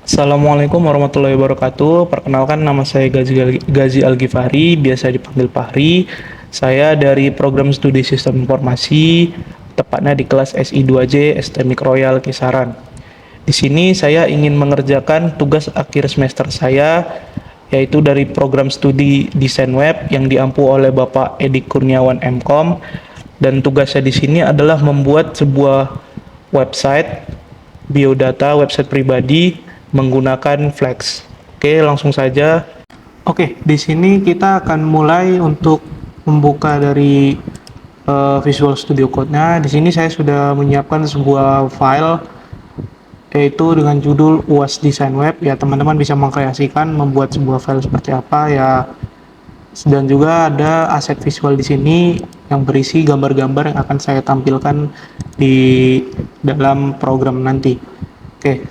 Assalamualaikum warahmatullahi wabarakatuh. Perkenalkan, nama saya Gazi Algifari, biasa dipanggil Fahri. Saya dari program studi Sistem Informasi, tepatnya di kelas SI2J STMIK Royal Kisaran. Di sini saya ingin mengerjakan tugas akhir semester saya, yaitu dari program studi desain web yang diampu oleh Bapak Edi Kurniawan MKOM. Dan tugasnya di sini adalah membuat sebuah website biodata, website pribadi menggunakan Flex. Oke, langsung saja. Oke, di sini kita akan mulai untuk membuka dari Visual Studio Code-nya. Di sini saya sudah menyiapkan sebuah file yaitu dengan judul UAS Design Web. Ya, teman-teman bisa mengkreasikan membuat sebuah file seperti apa ya. Dan juga ada aset visual di sini yang berisi gambar-gambar yang akan saya tampilkan di dalam program nanti. Oke,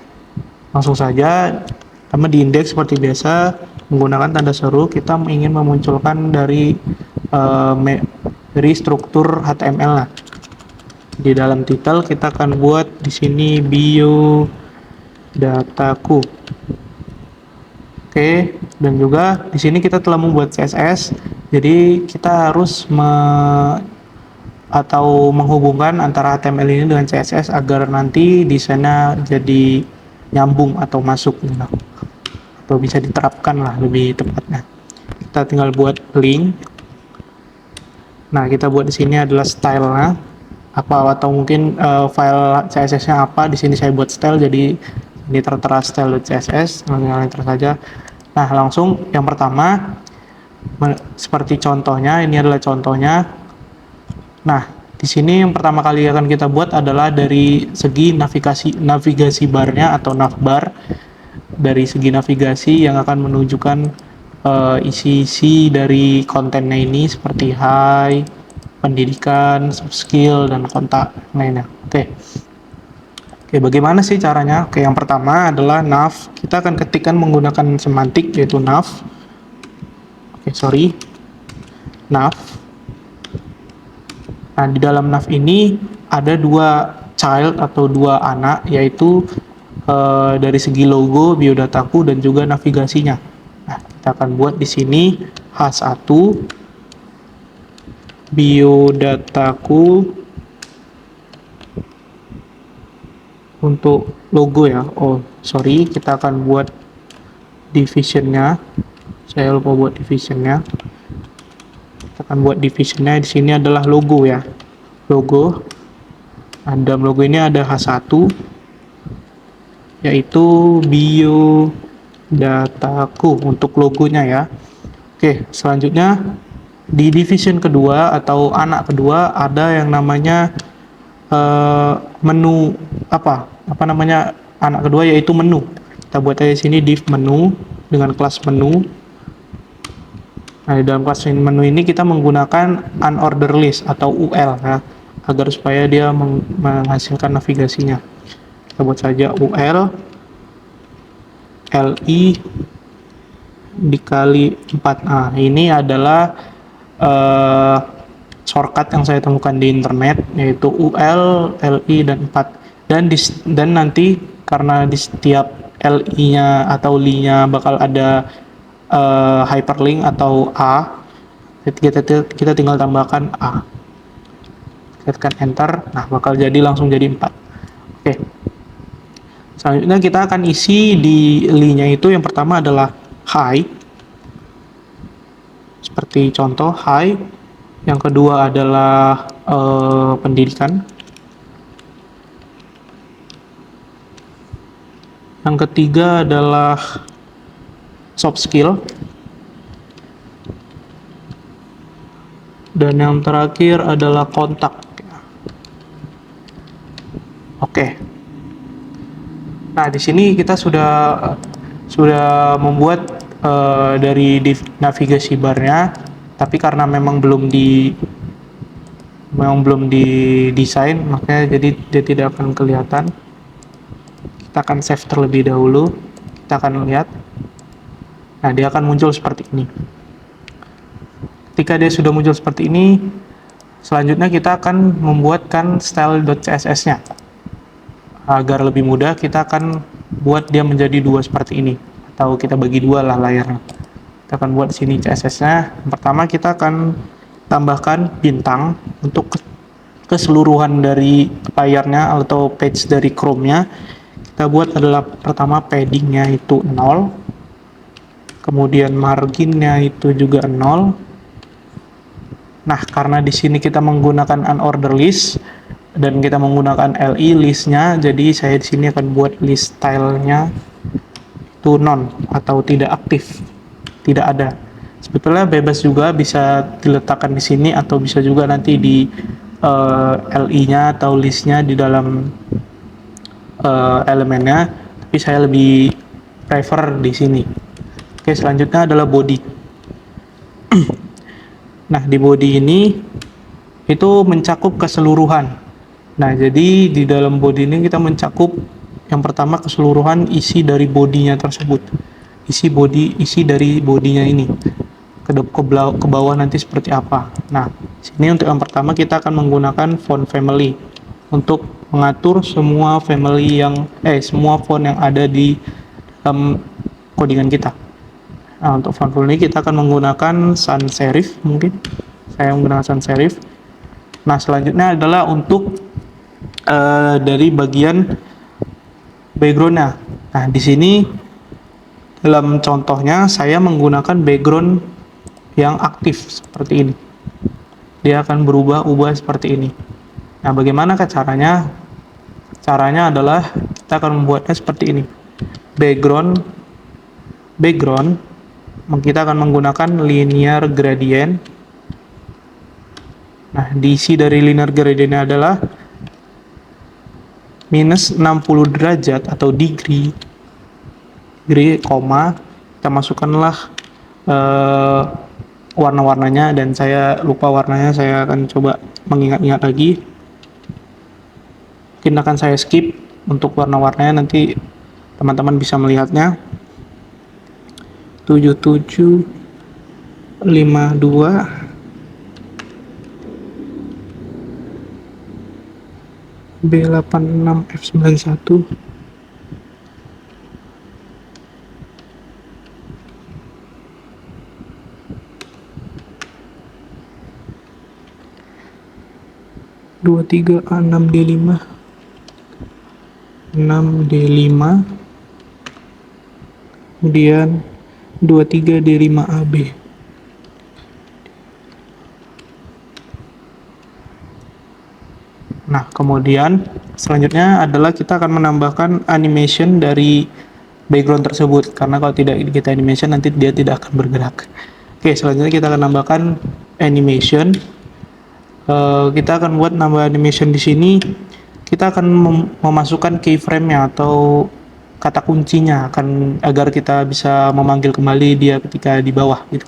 langsung saja. Pertama di indeks seperti biasa menggunakan tanda seru. Kita ingin memunculkan dari struktur HTML lah. Di dalam title kita akan buat di sini bio dataku. Oke, dan juga di sini kita telah membuat CSS. Jadi kita harus menghubungkan antara HTML ini dengan CSS agar nanti desainnya jadi nyambung atau masuk gitu, atau bisa diterapkan lah lebih tepatnya. Kita tinggal buat link. Nah, kita buat di sini adalah style-nya apa, atau mungkin file CSS-nya apa. Di sini saya buat style, jadi ini tertera style.css. Langsung enter saja. Nah, langsung yang pertama seperti contohnya, ini adalah contohnya. Nah, di sini yang pertama kali akan kita buat adalah dari segi navigasi barnya atau navbar. Dari segi navigasi yang akan menunjukkan isi-isi dari kontennya ini seperti hi, pendidikan, soft skill, dan kontak lainnya. Oke, bagaimana sih caranya? Oke, yang pertama adalah nav. Kita akan ketikkan menggunakan semantik yaitu nav. Nav. Nah, di dalam nav ini ada dua child atau dua anak, yaitu dari segi logo, biodataku, dan juga navigasinya. Nah, kita akan buat di sini H1 biodataku untuk logo ya. Kita akan buat divisionnya. Saya lupa buat divisionnya. Kita akan buat divisionnya di sini adalah logo ya. Logo. Nah, dalam logo ini ada H1 yaitu biodataku untuk logonya ya. Oke, selanjutnya di division kedua atau anak kedua ada yang namanya menu anak kedua yaitu menu. Kita buat aja sini div menu dengan kelas menu. Nah, di dalam kelas menu ini kita menggunakan unordered list atau UL ya, agar supaya dia menghasilkan navigasinya. Kita buat saja UL LI dikali 4. Nah, ini adalah shortcut yang saya temukan di internet, yaitu UL, LI, dan 4. Dan nanti karena di setiap LI-nya atau LI-nya bakal ada hyperlink atau A, kita tinggal tambahkan A. Kita tekan enter, nah bakal langsung jadi 4. Oke. Selanjutnya kita akan isi di LI-nya itu, yang pertama adalah hi. Seperti contoh hi. Yang kedua adalah pendidikan. Yang ketiga adalah soft skill. Dan yang terakhir adalah kontak. Oke. Nah, di sini kita sudah membuat dari navigasi barnya, tapi karena memang belum didesain, makanya jadi dia tidak akan kelihatan. Kita akan save terlebih dahulu. Kita akan lihat. Nah, dia akan muncul seperti ini. Ketika dia sudah muncul seperti ini, selanjutnya kita akan membuatkan style.css-nya. Agar lebih mudah, kita akan buat dia menjadi dua seperti ini, atau kita bagi dua lah layarnya. Kita akan buat di sini CSS-nya. Pertama kita akan tambahkan bintang untuk keseluruhan dari layarnya atau page dari Chrome-nya. Kita buat adalah pertama padding-nya itu 0, kemudian margin-nya itu juga 0. Nah, karena di sini kita menggunakan unordered list dan kita menggunakan li listnya, jadi saya di sini akan buat list style-nya itu non atau tidak aktif, tidak ada. Sebetulnya bebas juga, bisa diletakkan di sini atau bisa juga nanti di li-nya atau listnya di dalam elemennya, tapi saya lebih prefer di sini. Oke, selanjutnya adalah body. Nah, di body ini itu mencakup keseluruhan. Nah, jadi di dalam body ini kita mencakup yang pertama keseluruhan isi dari bodinya tersebut. Isi dari bodinya ini. Ke bawah nanti seperti apa. Nah, sini untuk yang pertama kita akan menggunakan font family untuk mengatur semua semua font yang ada di dalam codingan kita. Nah, untuk font family kita akan menggunakan sans serif, mungkin saya menggunakan sans serif. Nah, selanjutnya adalah untuk dari bagian background-nya. Nah, di sini dalam contohnya saya menggunakan background yang aktif seperti ini. Dia akan berubah-ubah seperti ini. Nah, bagaimana caranya? Caranya adalah kita akan membuatnya seperti ini. Background kita akan menggunakan linear gradient. Nah, diisi dari linear gradient adalah minus 60 derajat atau degree, koma, kita masukkanlah warna-warnanya, dan saya lupa warnanya, saya akan coba mengingat-ingat lagi. Mungkin akan saya skip untuk warna-warnanya, nanti teman-teman bisa melihatnya. 7752 B86 F91 23A6D5 6D5, kemudian 23D5AB. Nah, kemudian selanjutnya adalah kita akan menambahkan animation dari background tersebut, karena kalau tidak kita animation nanti dia tidak akan bergerak. Oke, selanjutnya kita akan tambahkan animation. Kita akan buat nambah animation di sini. Kita akan memasukkan keyframe-nya atau kata kuncinya, agar kita bisa memanggil kembali dia ketika di bawah gitu.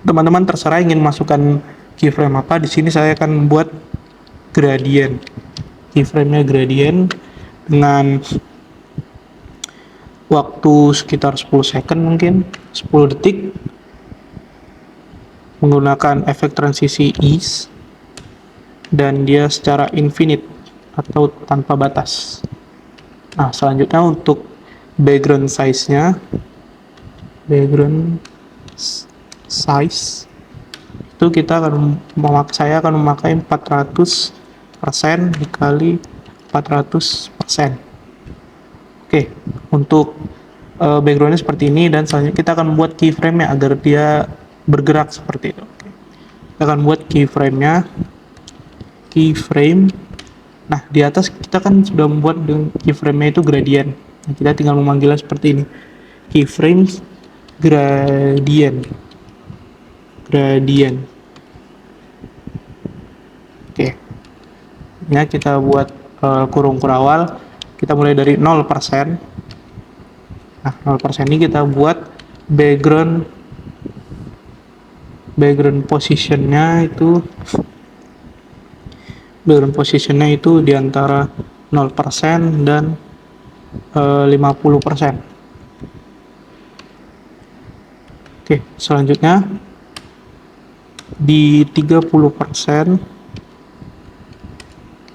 Teman-teman terserah ingin masukkan keyframe apa. Di sini saya akan membuat gradient. Keyframe-nya gradient dengan waktu sekitar 10 second, mungkin 10 detik, menggunakan efek transisi ease, dan dia secara infinite atau tanpa batas. Nah, selanjutnya untuk background size-nya, itu saya akan memakai 400% dikali 400%. Oke, untuk background-nya seperti ini, dan selanjutnya kita akan membuat keyframe-nya agar dia bergerak seperti itu. Kita akan buat keyframe-nya, keyframe. Nah, di atas kita kan sudah membuat keyframe-nya itu gradient. Nah, kita tinggal memanggilnya seperti ini, keyframe gradient. Oke, ini kita buat kurung kurawal. Kita mulai dari 0%. Nah, 0% ini kita buat background position-nya itu di antara 0% dan 50%. Oke, selanjutnya di 30%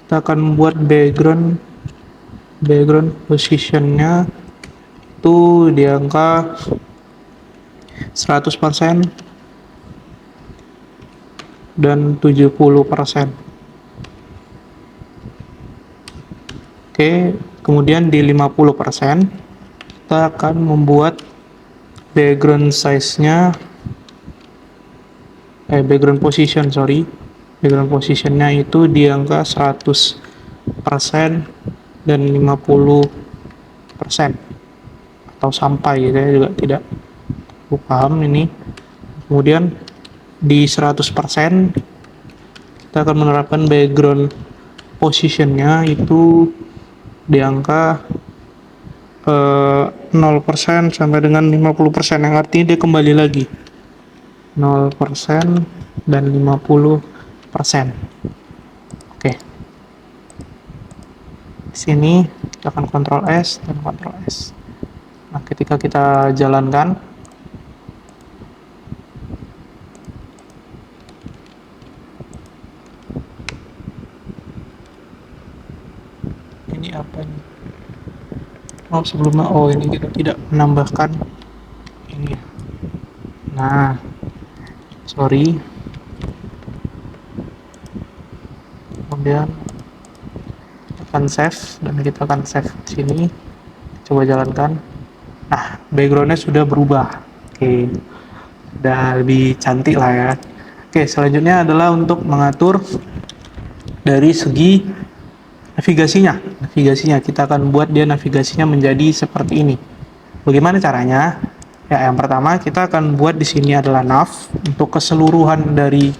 kita akan membuat background Background positionnya itu di angka 100% dan 70%. Oke, kemudian di 50% kita akan membuat background size-nya background position, sorry. Background position-nya itu di angka 100% dan 50% atau sampai, saya juga tidak paham ini. Kemudian di 100% kita akan menerapkan background position-nya itu di angka 0% sampai dengan 50%, yang artinya dia kembali lagi 0% dan 50%. Oke. Di sini kita akan Ctrl S dan Ctrl S. Nah, ketika kita jalankan, ini apa ini? Oh, sebelumnya, ini kita tidak menambahkan ini. Nah, sorry. Kemudian akan save dan kita akan save di sini. Coba jalankan. Nah, backgroundnya sudah berubah. Oke, udah lebih cantik lah ya. Oke, selanjutnya adalah untuk mengatur dari segi navigasinya. Navigasinya kita akan buat dia navigasinya menjadi seperti ini. Bagaimana caranya? Ya, yang pertama kita akan buat di sini adalah nav untuk keseluruhan dari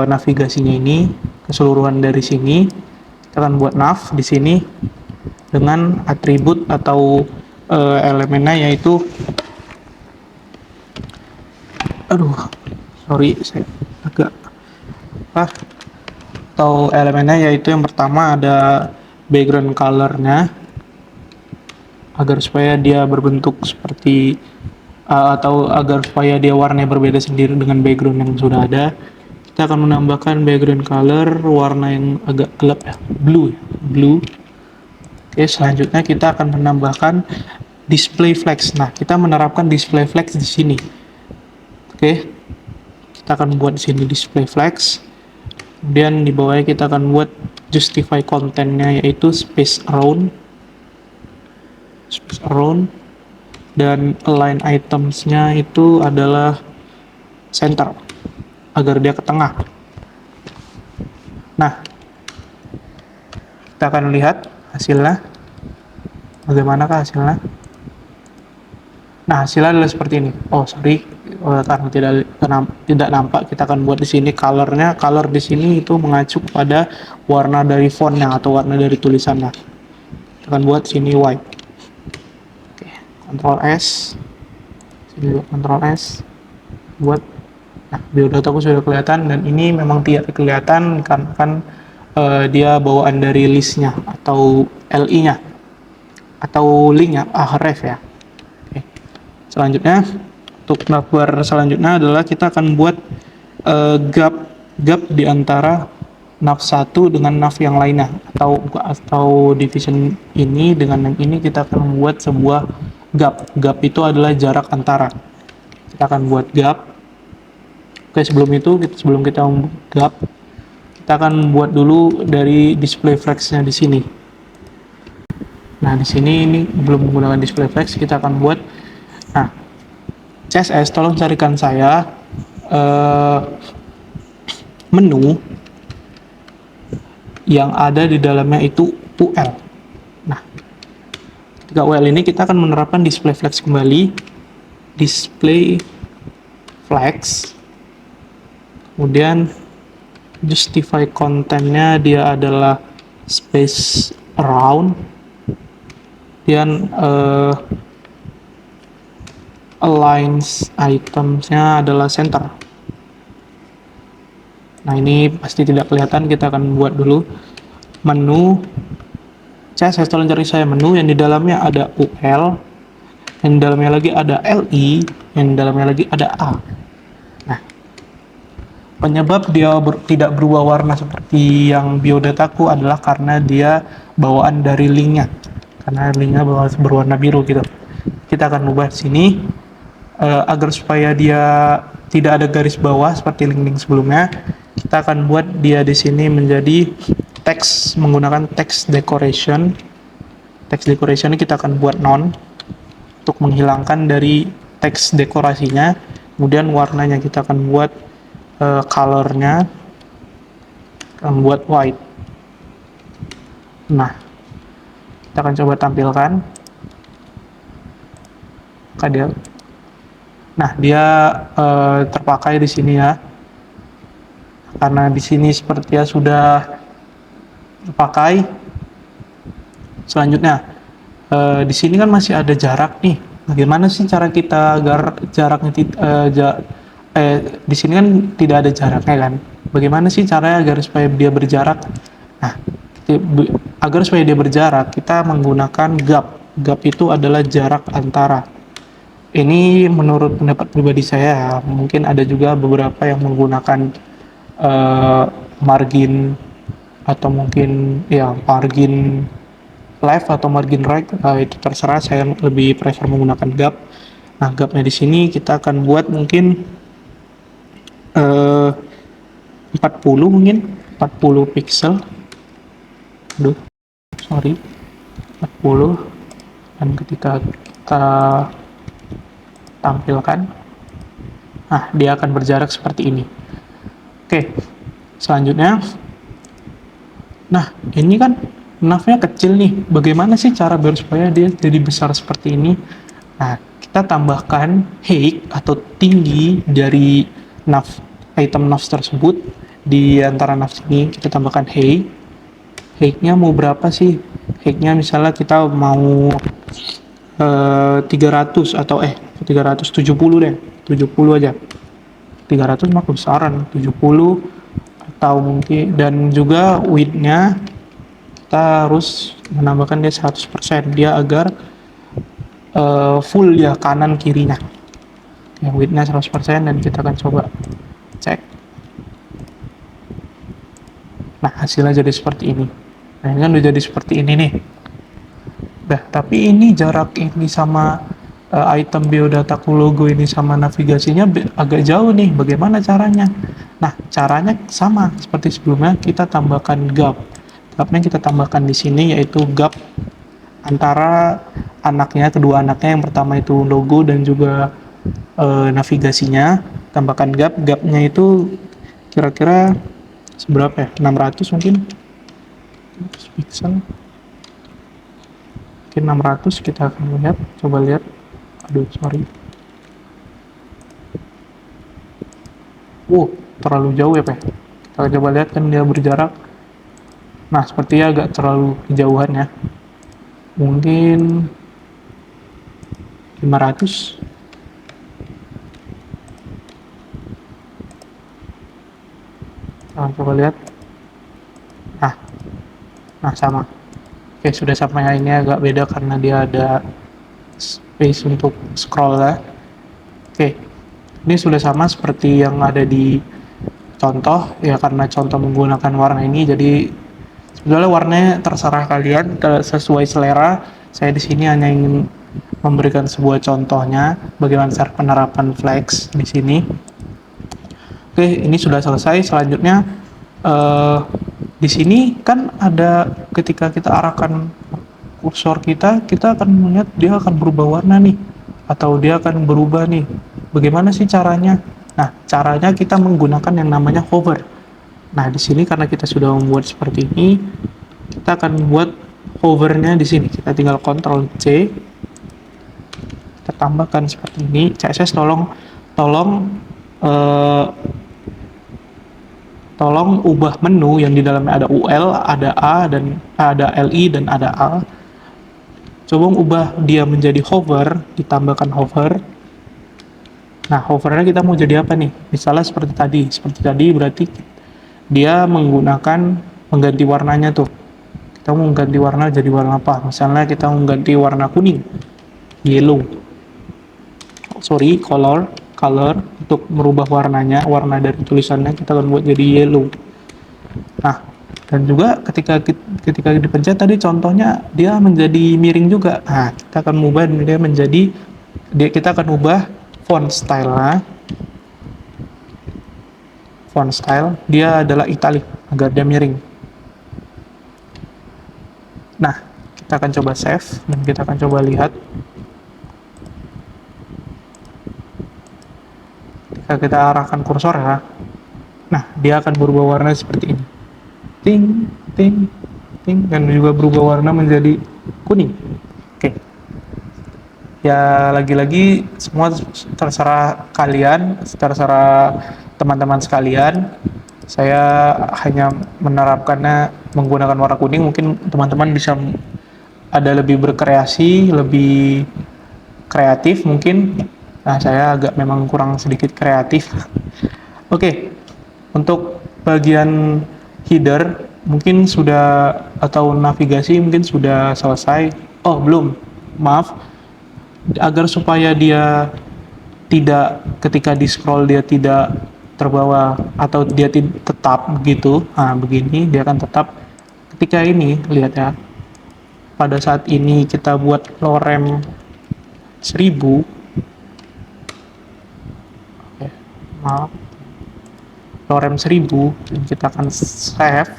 navigasinya ini, keseluruhan dari sini. Kita akan buat nav di sini dengan atribut atau elemennya yaitu, sorry, saya agak atau elemennya yaitu yang pertama ada background color-nya, agar supaya dia berbentuk seperti atau agar supaya dia warnanya berbeda sendiri dengan background yang sudah ada. Kita akan menambahkan background color warna yang agak gelap ya, blue. Oke, selanjutnya kita akan menambahkan display flex. Nah, kita menerapkan display flex di sini. Oke, kita akan buat di sini display flex. Kemudian di bawahnya kita akan buat justify kontennya yaitu space around, dan align itemsnya itu adalah center agar dia ke tengah. Nah, kita akan lihat hasilnya. Bagaimanakah hasilnya? Nah, hasilnya adalah seperti ini. Oh, sorry, karena tidak nampak, kita akan buat di sini colornya. Color di sini itu mengacu kepada warna dari fontnya atau warna dari tulisannya. Kita akan buat sini white. Oke, Ctrl S. Sini juga Ctrl S. Buat. Nah, biodataku sudah kelihatan, dan ini memang tidak kelihatan karena kan dia bawaan dari listnya atau LI-nya atau link-nya, href ya. Oke. Selanjutnya, untuk navbar selanjutnya adalah kita akan buat gap di antara nav satu dengan nav yang lainnya, atau division ini dengan yang ini kita akan membuat sebuah gap itu adalah jarak antara. Kita akan buat gap. Oke, sebelum kita membuat gap, kita akan buat dulu dari display flex-nya di sini. Nah, di sini ini belum menggunakan display flex, kita akan buat. Nah, CSS tolong carikan saya menu yang ada di dalamnya itu UL. Nah, ketika UL ini kita akan menerapkan display flex kembali, display flex, kemudian justify kontennya dia adalah space around, dan aligns itemsnya adalah center. Nah, ini pasti tidak kelihatan, kita akan buat dulu menu. Saya tolong cari saya menu yang di dalamnya ada UL, yang di dalamnya lagi ada LI, yang di dalamnya lagi ada A. Nah, Penyebab dia tidak berubah warna seperti yang biodataku adalah karena dia bawaan dari linknya. Karena linknya berwarna biru gitu. Kita akan ubah di sini agar supaya dia tidak ada garis bawah seperti link-link sebelumnya. Kita akan buat dia di sini menjadi teks menggunakan text decoration. Text decoration ini kita akan buat none untuk menghilangkan dari teks dekorasinya. Kemudian warnanya kita akan buat colornya akan buat white. Nah, kita akan coba tampilkan. Nah, dia terpakai di sini ya. Karena di sini sepertinya sudah terpakai. Selanjutnya, di sini kan masih ada jarak nih. Bagaimana sih cara kita agar jaraknya di sini kan tidak ada jaraknya kan? Bagaimana sih caranya agar supaya dia berjarak? Nah, agar supaya dia berjarak, kita menggunakan gap. Gap itu adalah jarak antara. Ini menurut pendapat pribadi saya, mungkin ada juga beberapa yang menggunakan margin atau mungkin ya margin left atau margin right, itu terserah. Saya lebih prefer menggunakan gap. Nah, gapnya di sini kita akan buat mungkin 40 mungkin 40 pixel. Aduh, sorry, 40. Dan ketika kita tampilkan, nah dia akan berjarak seperti ini. Oke, selanjutnya, nah ini kan navnya kecil nih, bagaimana sih cara biar supaya dia jadi besar seperti ini? Nah, kita tambahkan height atau tinggi dari nav, item nav tersebut. Di antara nav ini kita tambahkan height. Height-nya mau berapa sih? Height-nya misalnya kita mau 300 atau 370 deh, 70 aja. 300 mah kebesaran, 70 atau mungkin, dan juga width-nya kita harus menambahkan dia 100%, dia agar full ya kanan kirinya. Yang width-nya 100%, dan kita akan coba cek. Nah, hasilnya jadi seperti ini. Nah, ini kan udah jadi seperti ini nih. Nah, tapi ini jarak ini sama item biodataku logo ini sama navigasinya agak jauh nih. Bagaimana caranya? Nah, caranya sama seperti sebelumnya, kita tambahkan gap. Gapnya kita tambahkan di sini, yaitu gap antara anaknya, kedua anaknya. Yang pertama itu logo dan juga navigasinya. Tambahkan gap. Gapnya itu kira-kira seberapa ya? 600 mungkin. Pixel. Mungkin 600, kita akan lihat. Coba lihat. Aduh, sorry. Terlalu jauh ya, Pak. Kita coba lihat, kan dia berjarak. Nah, sepertinya agak terlalu kejauhan ya. Mungkin 500. Nah, coba lihat. Nah, sama. Oke, sudah sama ya. Ini agak beda karena dia ada space untuk scroll ya. Oke, ini sudah sama seperti yang ada di contoh ya, karena contoh menggunakan warna ini, jadi sebetulnya warnanya terserah kalian sesuai selera. Saya di sini hanya ingin memberikan sebuah contohnya bagaimana cara penerapan flex di sini. Oke, ini sudah selesai. Selanjutnya di sini kan ada, ketika kita arahkan kursor kita akan melihat dia akan berubah warna nih, atau dia akan berubah nih. Bagaimana sih caranya? Nah, caranya kita menggunakan yang namanya hover. Nah, di sini karena kita sudah membuat seperti ini, kita akan buat hovernya di sini. Kita tinggal Ctrl C, kita tambahkan seperti ini. CSS tolong ubah menu yang di dalamnya ada UL, ada A, dan ada LI, dan ada A. Coba ubah dia menjadi hover, ditambahkan hover. Nah, hovernya kita mau jadi apa nih? Misalnya seperti tadi berarti dia mengganti warnanya tuh. Kita mau mengganti warna jadi warna apa? Misalnya kita mengganti warna kuning, yellow. Sorry, color color untuk merubah warnanya, warna dari tulisannya kita akan buat jadi yellow. Nah, dan juga ketika dipencet tadi contohnya dia menjadi miring juga. Nah, kita akan ubah dia menjadi kita akan ubah font style dia adalah italic agar dia miring. Nah, kita akan coba save dan kita akan coba lihat. Ketika kita arahkan kursor ya, nah dia akan berubah warna seperti ini. Ting, ting, ting, dan juga berubah warna menjadi kuning. Oke. Ya lagi-lagi semua terserah kalian, terserah teman-teman sekalian. Saya hanya menerapkannya menggunakan warna kuning. Mungkin teman-teman bisa ada lebih berkreasi, lebih kreatif mungkin. Nah, saya agak memang kurang sedikit kreatif. Oke, untuk bagian header mungkin sudah, atau navigasi mungkin sudah selesai. Oh, belum. Maaf. Agar supaya dia tidak, ketika di scroll dia tidak terbawa atau dia tetap begitu. Nah, begini dia akan tetap ketika ini, lihat ya. Pada saat ini kita buat lorem 1000. Oke, maaf. Lorem 1000 dan kita akan save.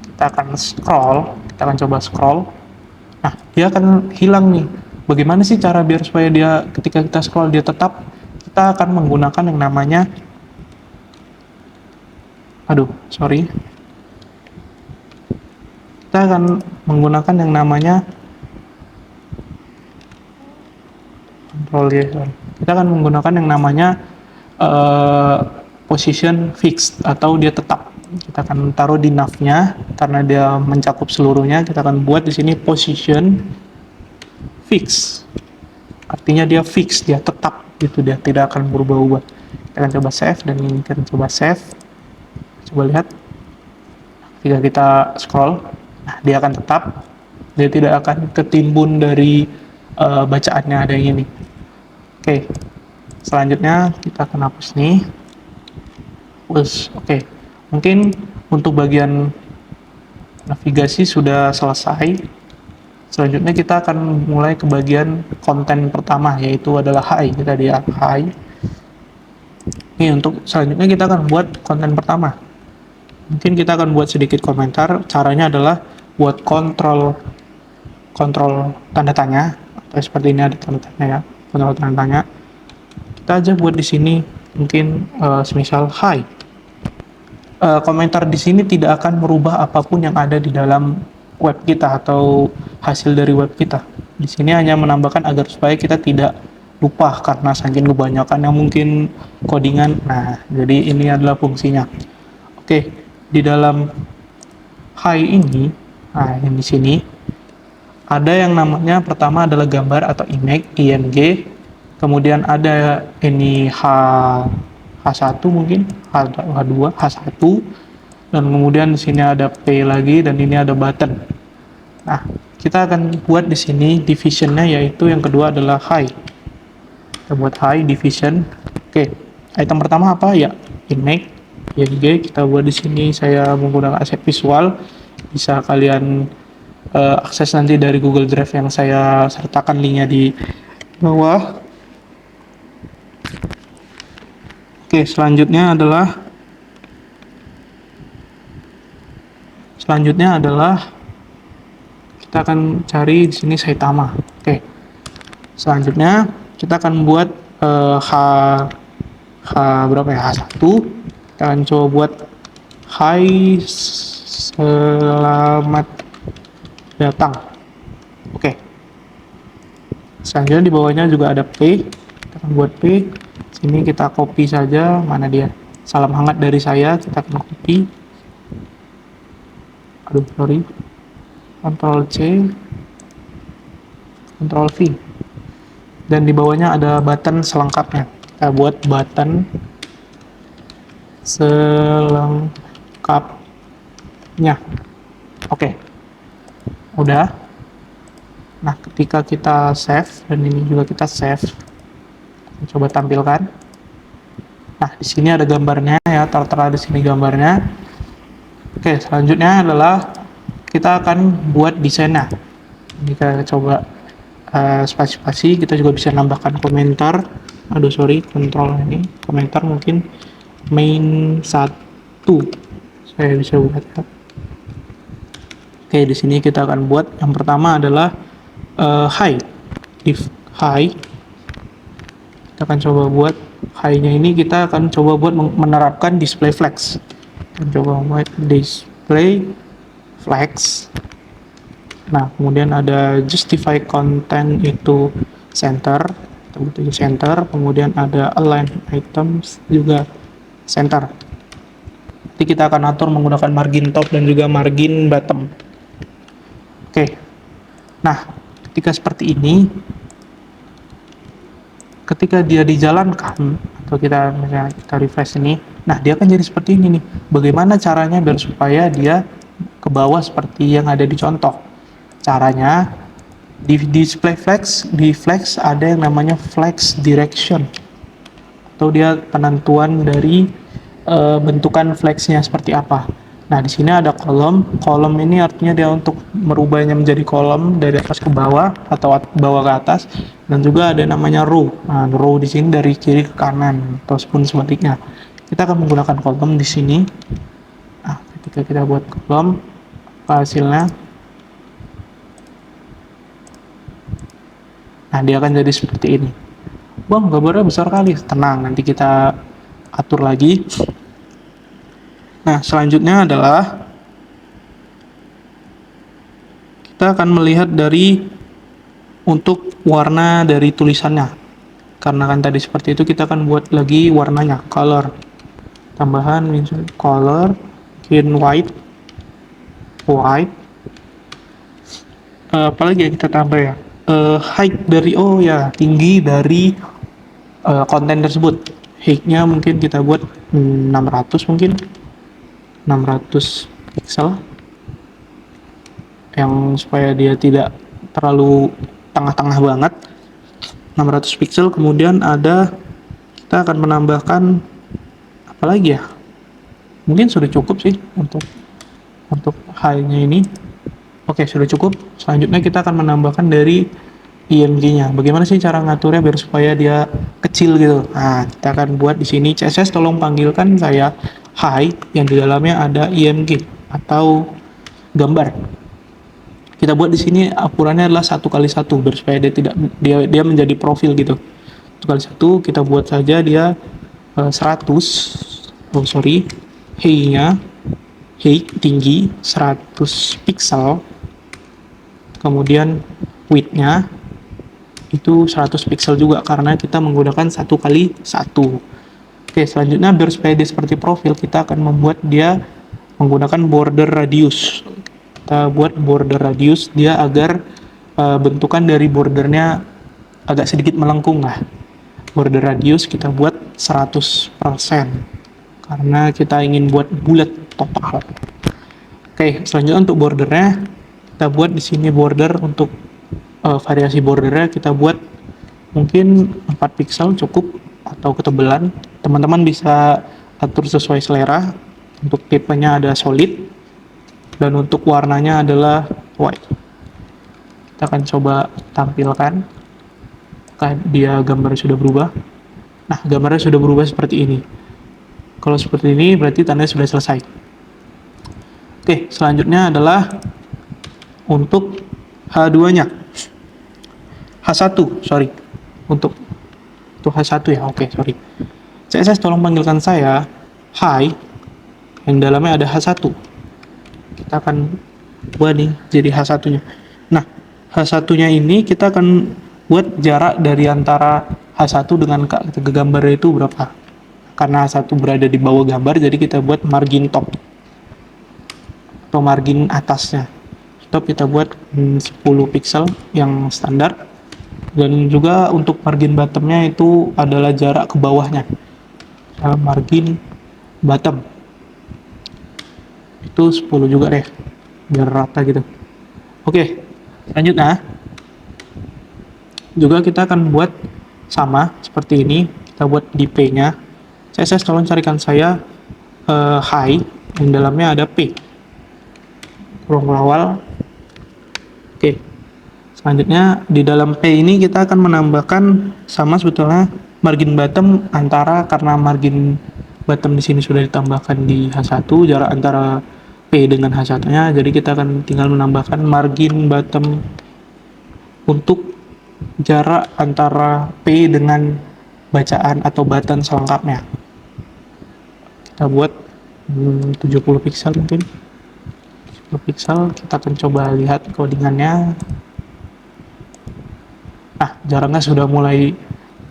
Kita akan scroll, kita akan coba scroll. Nah, dia akan hilang nih. Bagaimana sih cara biar supaya dia ketika kita scroll dia tetap? Kita akan menggunakan yang namanya, kita akan menggunakan yang namanya kita akan menggunakan yang namanya position fixed atau dia tetap. Kita akan taruh di nav-nya karena dia mencakup seluruhnya. Kita akan buat di sini position fix. Artinya dia fix, dia tetap gitu, dia tidak akan berubah-ubah. Kita akan coba save dan ini kita coba save. Coba lihat. Ketika kita scroll, nah dia akan tetap. Dia tidak akan ketimbun dari bacaannya ada yang ini. Oke. Selanjutnya kita akan hapus nih. Oke. Mungkin untuk bagian navigasi sudah selesai. Selanjutnya kita akan mulai ke bagian konten pertama, yaitu adalah hi. Kita di hi. Ini untuk selanjutnya kita akan buat konten pertama. Mungkin kita akan buat sedikit komentar. Caranya adalah buat kontrol tanda tanya, atau seperti ini ada tanda tanya ya, kontrol tanda tanya. Kita aja buat di sini mungkin semisal hi. Komentar di sini tidak akan merubah apapun yang ada di dalam web kita atau hasil dari web kita. Di sini hanya menambahkan agar supaya kita tidak lupa karena saking kebanyakan yang mungkin codingan. Nah, jadi ini adalah fungsinya. Oke, di dalam hi ini, nah yang di sini ada yang namanya pertama adalah gambar atau image, img. Kemudian ada ini H1 mungkin, H2, H1, dan kemudian di sini ada P lagi, dan ini ada button. Nah, kita akan buat di sini divisionnya, yaitu yang kedua adalah high. Kita buat high division. Oke, item pertama apa ya? Image, img. Kita buat di sini. Saya menggunakan aset visual. Bisa kalian akses nanti dari Google Drive yang saya sertakan linknya di bawah. Oke, selanjutnya adalah kita akan cari di sini Saitama. Oke. Selanjutnya kita akan buat H berapa ya? H1. Kita akan coba buat hai selamat datang. Oke. Selanjutnya di bawahnya juga ada P. Kita akan buat P. Sini kita copy saja, mana dia? Salam hangat dari saya, kita akan copy. Ctrl C, Ctrl V. Dan di bawahnya ada button selengkapnya. Kita buat button selengkapnya. Oke. Udah. Nah, ketika kita save, dan ini juga kita save. Coba tampilkan. Nah, di sini ada gambarnya ya, tertera di sini gambarnya. Oke, selanjutnya adalah kita akan buat desainnya. Ini kita coba spasi-spasi, kita juga bisa nambahkan komentar. Aduh, sorry, kontrol ini komentar mungkin main 1 saya bisa buat ya. Oke, di sini kita akan buat yang pertama adalah high. If high, kita akan coba buat high-nya ini, kita akan coba buat menerapkan display flex. Kita coba buat display flex. Nah, kemudian ada justify content itu center, itu center, kemudian ada align items juga center. Nanti kita akan atur menggunakan margin top dan juga margin bottom. Oke. Nah, ketika seperti ini, ketika dia dijalankan atau kita misalnya kita refresh ini, nah dia akan jadi seperti ini nih. Bagaimana caranya biar supaya dia ke bawah seperti yang ada di contoh? Caranya di display flex, di flex ada yang namanya flex direction, atau dia penentuan dari bentukan flexnya seperti apa. Nah, di sini ada kolom. Kolom ini artinya dia untuk merubahnya menjadi kolom dari atas ke bawah atau bawah ke atas, dan juga ada namanya row. Nah, row di sini dari kiri ke kanan ataupun sebaliknya. Kita akan menggunakan kolom di sini. Nah, ketika kita buat kolom, apa hasilnya? Nah, dia akan jadi seperti ini. Bang, gambarnya besar kali. Tenang, nanti kita atur lagi. Nah, selanjutnya adalah kita akan melihat dari untuk warna dari tulisannya. Karena kan tadi seperti itu, kita akan buat lagi warnanya, color. Tambahan color, white. Apalagi ya kita tambah ya? Height dari, oh ya, tinggi dari konten tersebut. Height-nya mungkin kita buat 600 mungkin. 600 pixel. Yang supaya dia tidak terlalu tengah-tengah banget. 600 pixel. Kemudian ada, kita akan menambahkan apa lagi ya? Mungkin sudah cukup sih untuk high-nya ini. Oke, sudah cukup. Selanjutnya kita akan menambahkan dari IMG-nya. Bagaimana sih cara ngaturnya biar supaya dia kecil gitu? Nah, kita akan buat di sini CSS, tolong panggilkan saya high yang di dalamnya ada IMG atau gambar. Kita buat di sini ukurannya adalah 1x1 biar supaya dia menjadi profil gitu. 1x1 kita buat saja dia 100. Oh, sorry. Height tinggi 100 pixel. Kemudian width-nya itu 100 pixel juga karena kita menggunakan 1x1. Oke, selanjutnya biar supaya dia seperti profil, kita akan membuat dia menggunakan border radius. Kita buat border radius dia agar bentukan dari bordernya agak sedikit melengkung lah. Border radius kita buat 100% karena kita ingin buat bulat total. Oke, selanjutnya untuk bordernya kita buat di sini border untuk variasi bordernya kita buat mungkin 4 pixel cukup atau ketebalan. Teman-teman bisa atur sesuai selera. Untuk tipenya ada solid dan untuk warnanya adalah white. Kita akan coba tampilkan apakah dia gambarnya sudah berubah. Nah, gambarnya sudah berubah seperti ini. Kalau seperti ini berarti tandanya sudah selesai. Oke, selanjutnya adalah untuk H2-nya. H1, sorry. Untuk H1 ya, oke, sorry. CSS tolong panggilkan saya high, yang dalamnya ada H1. Kita akan buat nih, jadi H1-nya. Nah, H1-nya ini kita akan buat jarak dari antara H1 dengan gambar itu berapa. Karena H1 berada di bawah gambar, jadi kita buat margin top. Atau margin atasnya. Top kita buat 10 pixel yang standar. Dan juga untuk margin bottomnya itu adalah jarak ke bawahnya. Margin bottom itu 10 juga deh, biar rata gitu. Oke, selanjutnya juga kita akan buat sama seperti ini. Kita buat di P-nya. CSS tolong carikan saya high, yang dalamnya ada P. Kurung awal. Oke. Selanjutnya di dalam P ini kita akan menambahkan sama sebetulnya margin bottom karena margin bottom di sini sudah ditambahkan di H1, jarak antara P dengan H1-nya, jadi kita akan tinggal menambahkan margin bottom untuk jarak antara P dengan bacaan atau button selengkapnya. Kita buat 70 pixel mungkin. 70 pixel, kita akan coba lihat codingannya. Nah, jaraknya sudah mulai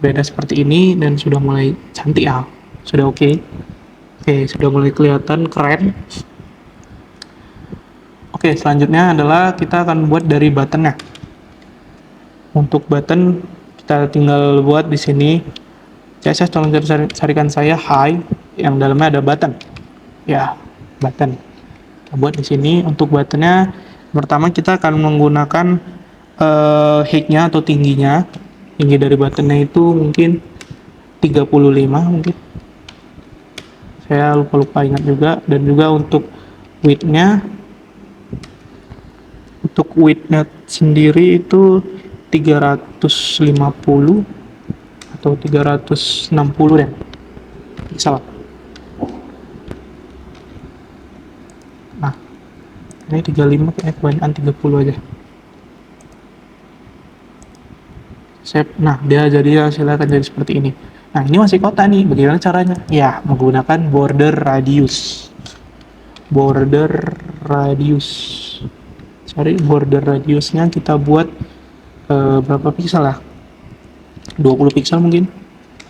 beda seperti ini dan sudah mulai cantik ya. Sudah oke. Oke, sudah mulai kelihatan keren. Oke, selanjutnya adalah kita akan buat dari buttonnya. Untuk button kita tinggal buat di sini. CSS tolong carikan saya high, yang dalamnya ada button. Ya, button. Kita buat di sini. Untuk buttonnya, pertama kita akan menggunakan height-nya atau tingginya. Tinggi dari buttonnya itu mungkin 35 mungkin. Saya lupa ingat juga. Dan juga untuk width-nya sendiri itu 350 atau 360 deh pixel. Nah, ini 35 kayaknya kebanyakan, 30 aja. Save. Nah, dia jadi hasilnya akan jadi seperti ini. Nah, ini masih kotak nih. Bagaimana caranya? Ya, menggunakan border radius. Cari border radiusnya, kita buat berapa pixel lah? 20 pixel mungkin,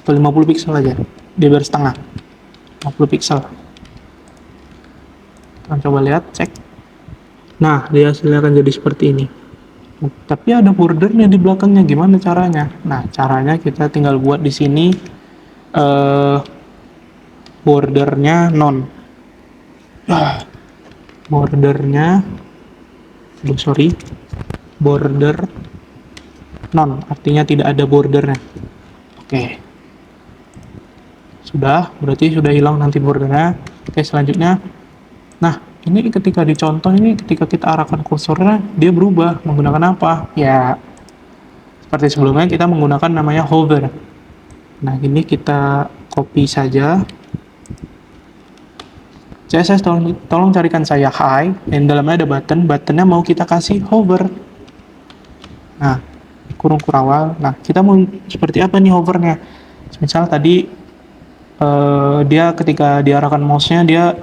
atau 50 pixel aja. Dia biar setengah. 50 pixel. Kita coba lihat, cek. Nah, dia hasilnya akan jadi seperti ini. Tapi ada bordernya di belakangnya, gimana caranya? Nah, caranya kita tinggal buat di sini bordernya non. Border non, artinya tidak ada bordernya. Oke. Berarti sudah hilang nanti bordernya. Oke, selanjutnya. Nah, ini ketika dicontoh, ini ketika kita arahkan kursornya, dia berubah menggunakan apa? Ya, seperti sebelumnya kita menggunakan namanya hover. Nah, ini kita copy saja. CSS tolong carikan saya high, dan dalamnya ada buttonnya mau kita kasih hover. Nah, kurung kurawal. Nah, kita mau seperti apa nih hovernya? Misal tadi dia ketika diarahkan mouse-nya dia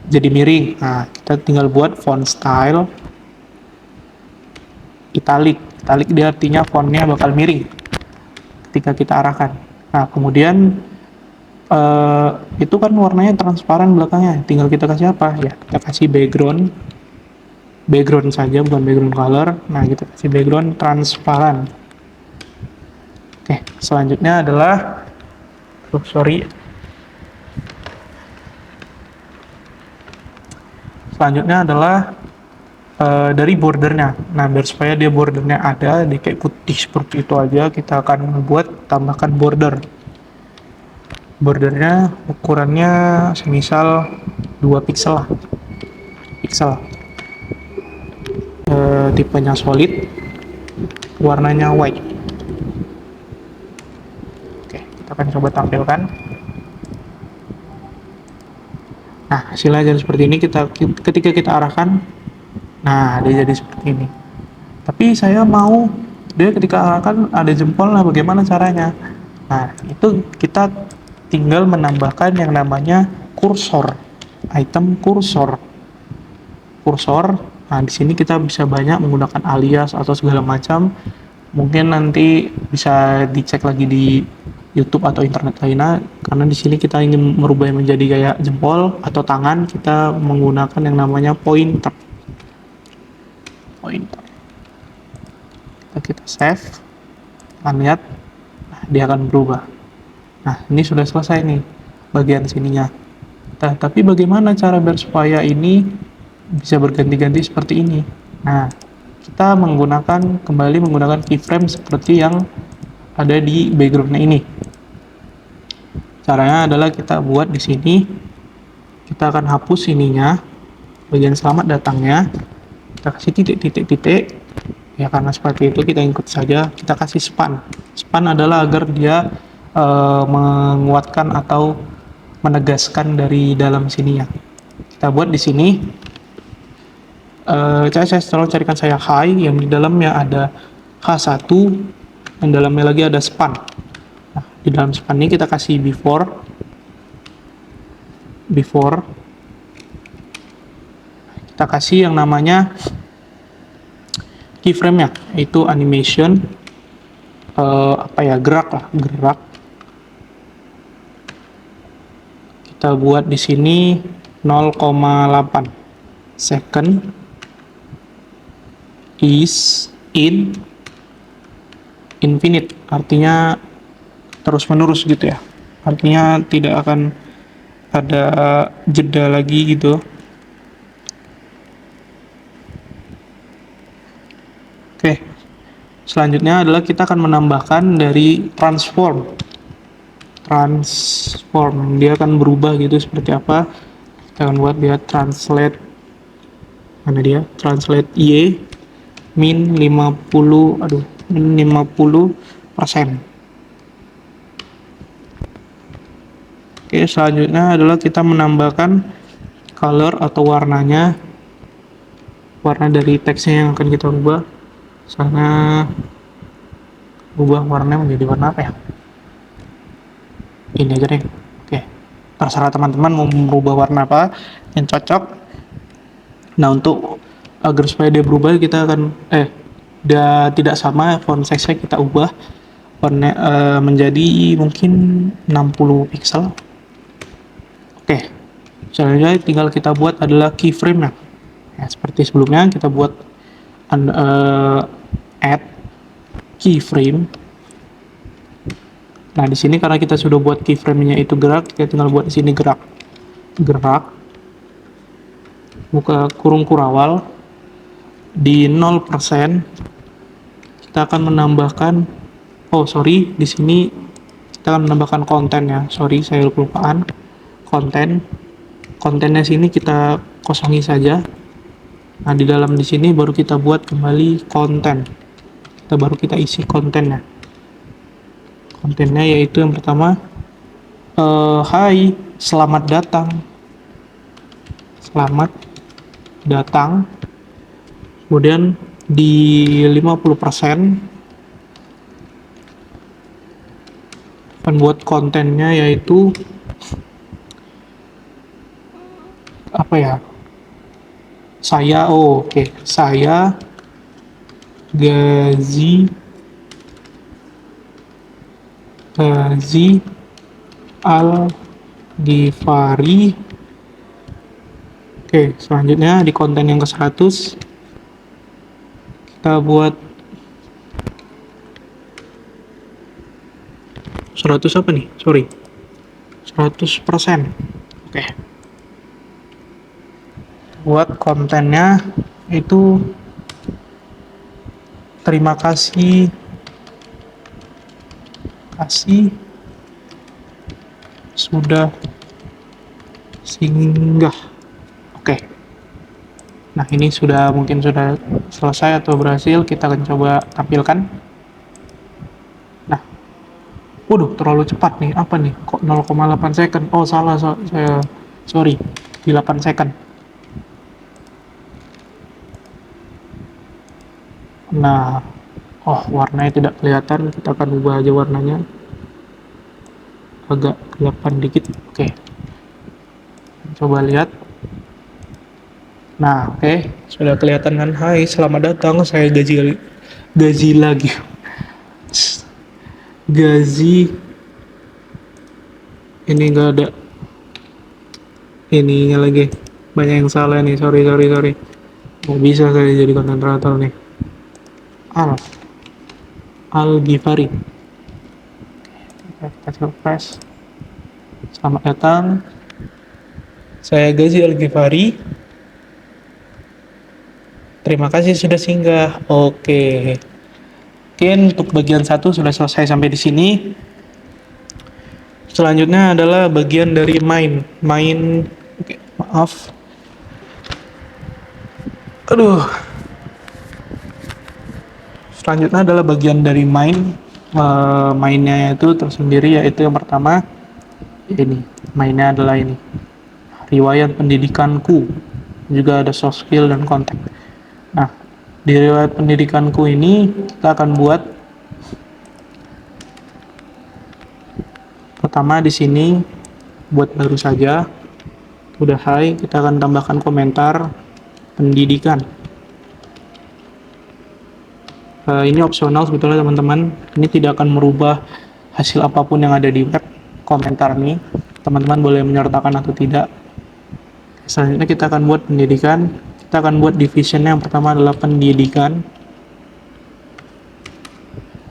jadi miring. Nah, kita tinggal buat font style italic. Italic dia artinya fontnya bakal miring ketika kita arahkan. Nah, kemudian itu kan warnanya transparan belakangnya. Tinggal kita kasih apa? Ya, kita kasih background saja, bukan background color. Nah, kita kasih background transparan. Oke, selanjutnya adalah dari bordernya. Nah, biar supaya dia bordernya ada di kayak putih seperti itu aja, kita akan tambahkan bordernya ukurannya semisal 2 pixel lah, tipenya solid, warnanya white. Oke, kita akan coba tampilkan. Nah, hasilnya jadi seperti ini. Ketika kita arahkan, nah dia jadi seperti ini. Tapi saya mau dia ketika arahkan ada jempolnya, bagaimana caranya? Nah, itu kita tinggal menambahkan yang namanya kursor, item kursor. Nah, di sini kita bisa banyak menggunakan alias atau segala macam. Mungkin nanti bisa dicek lagi di YouTube atau internet lainnya, karena di sini kita ingin merubah menjadi kayak jempol atau tangan, kita menggunakan yang namanya pointer. Kita save, akan lihat, nah, dia akan berubah. Nah, ini sudah selesai nih bagian sininya. Nah, tapi bagaimana cara biar supaya ini bisa berganti-ganti seperti ini? Nah, kita kembali menggunakan keyframe seperti yang ada di backgroundnya ini. Caranya adalah kita buat di sini, kita akan hapus ininya, bagian selamat datangnya, kita kasih titik-titik-titik. Ya karena seperti itu kita ikut saja, kita kasih span. Span adalah agar dia menguatkan atau menegaskan dari dalam sininya. Kita buat di sini. Saya selalu carikan saya high yang di dalamnya ada H1, yang dalamnya lagi ada span. Nah, di dalam span ini kita kasih before kita kasih yang namanya keyframe nya, itu animation gerak. Kita buat di sini 0,8 second is infinite, artinya terus menerus gitu ya, artinya tidak akan ada jeda lagi gitu. Oke, selanjutnya adalah kita akan menambahkan dari transform, dia akan berubah gitu seperti apa. Kita akan buat dia translate, mana dia, translate y min 50% Oke, selanjutnya adalah kita menambahkan color atau warna dari teksnya yang akan kita ubah. Misalnya ubah warnanya menjadi warna apa ya, ini aja deh. Oke, terserah teman-teman mau merubah warna apa yang cocok. Nah, untuk agar supaya dia berubah, kita akan dia tidak sama, font size-nya kita ubah warna menjadi mungkin 60 pixel. Oke, selanjutnya tinggal kita buat adalah keyframe. Ya, seperti sebelumnya kita buat add keyframe. Nah, di sini karena kita sudah buat keyframe-nya itu gerak, kita tinggal buat di sini gerak, buka kurung kurawal di 0%. Kita akan menambahkan, di sini kita akan menambahkan konten ya. Saya kelupaan kontennya sini kita kosongi saja. Nah, di dalam di sini baru kita buat kembali konten. Baru kita isi kontennya. Kontennya yaitu yang pertama, hai, selamat datang. Kemudian di 50% akan buat kontennya yaitu apa ya? Saya Gazi Al-Ghifari. Oke, selanjutnya di konten yang ke-100 kita buat 100 apa nih? 100%. Oke. Buat kontennya itu terima kasih sudah singgah. Oke. Nah, ini mungkin sudah selesai atau berhasil. Kita akan coba tampilkan. Nah, waduh, terlalu cepat nih. Apa nih? Kok 0,8 second? Oh, salah. Sorry. Di 8 second. Nah, warnanya tidak kelihatan. Kita akan ubah aja warnanya agak kelapan dikit. Oke. Coba lihat. Nah, oke. Sudah kelihatan kan? Hai, selamat datang. Saya Gazi lagi. Gazi. Ini enggak ada ininya lagi. Banyak yang salah nih. Sorry. Mau bisa saya jadi konten kreator nih. Al-Ghifari. Kita press. Selamat datang. Saya Gazi Al-Ghifari. Terima kasih sudah singgah. Oke. Oke, untuk bagian satu sudah selesai sampai di sini. Selanjutnya adalah bagian dari main. Main, oke, maaf. Aduh. Selanjutnya adalah bagian dari main. Mainnya itu tersendiri, yaitu yang pertama ini. Mainnya adalah ini. Riwayat pendidikanku. Juga ada soft skill dan konten. Nah, di riwayat pendidikanku ini kita akan buat pertama di sini buat baru saja. Udah hai, kita akan tambahkan komentar pendidikan. Ini opsional sebetulnya teman-teman. Ini tidak akan merubah hasil apapun yang ada di web. Komentar nih, teman-teman boleh menyertakan atau tidak. Selanjutnya kita akan buat pendidikan. Kita akan buat divisionnya. Yang pertama adalah pendidikan.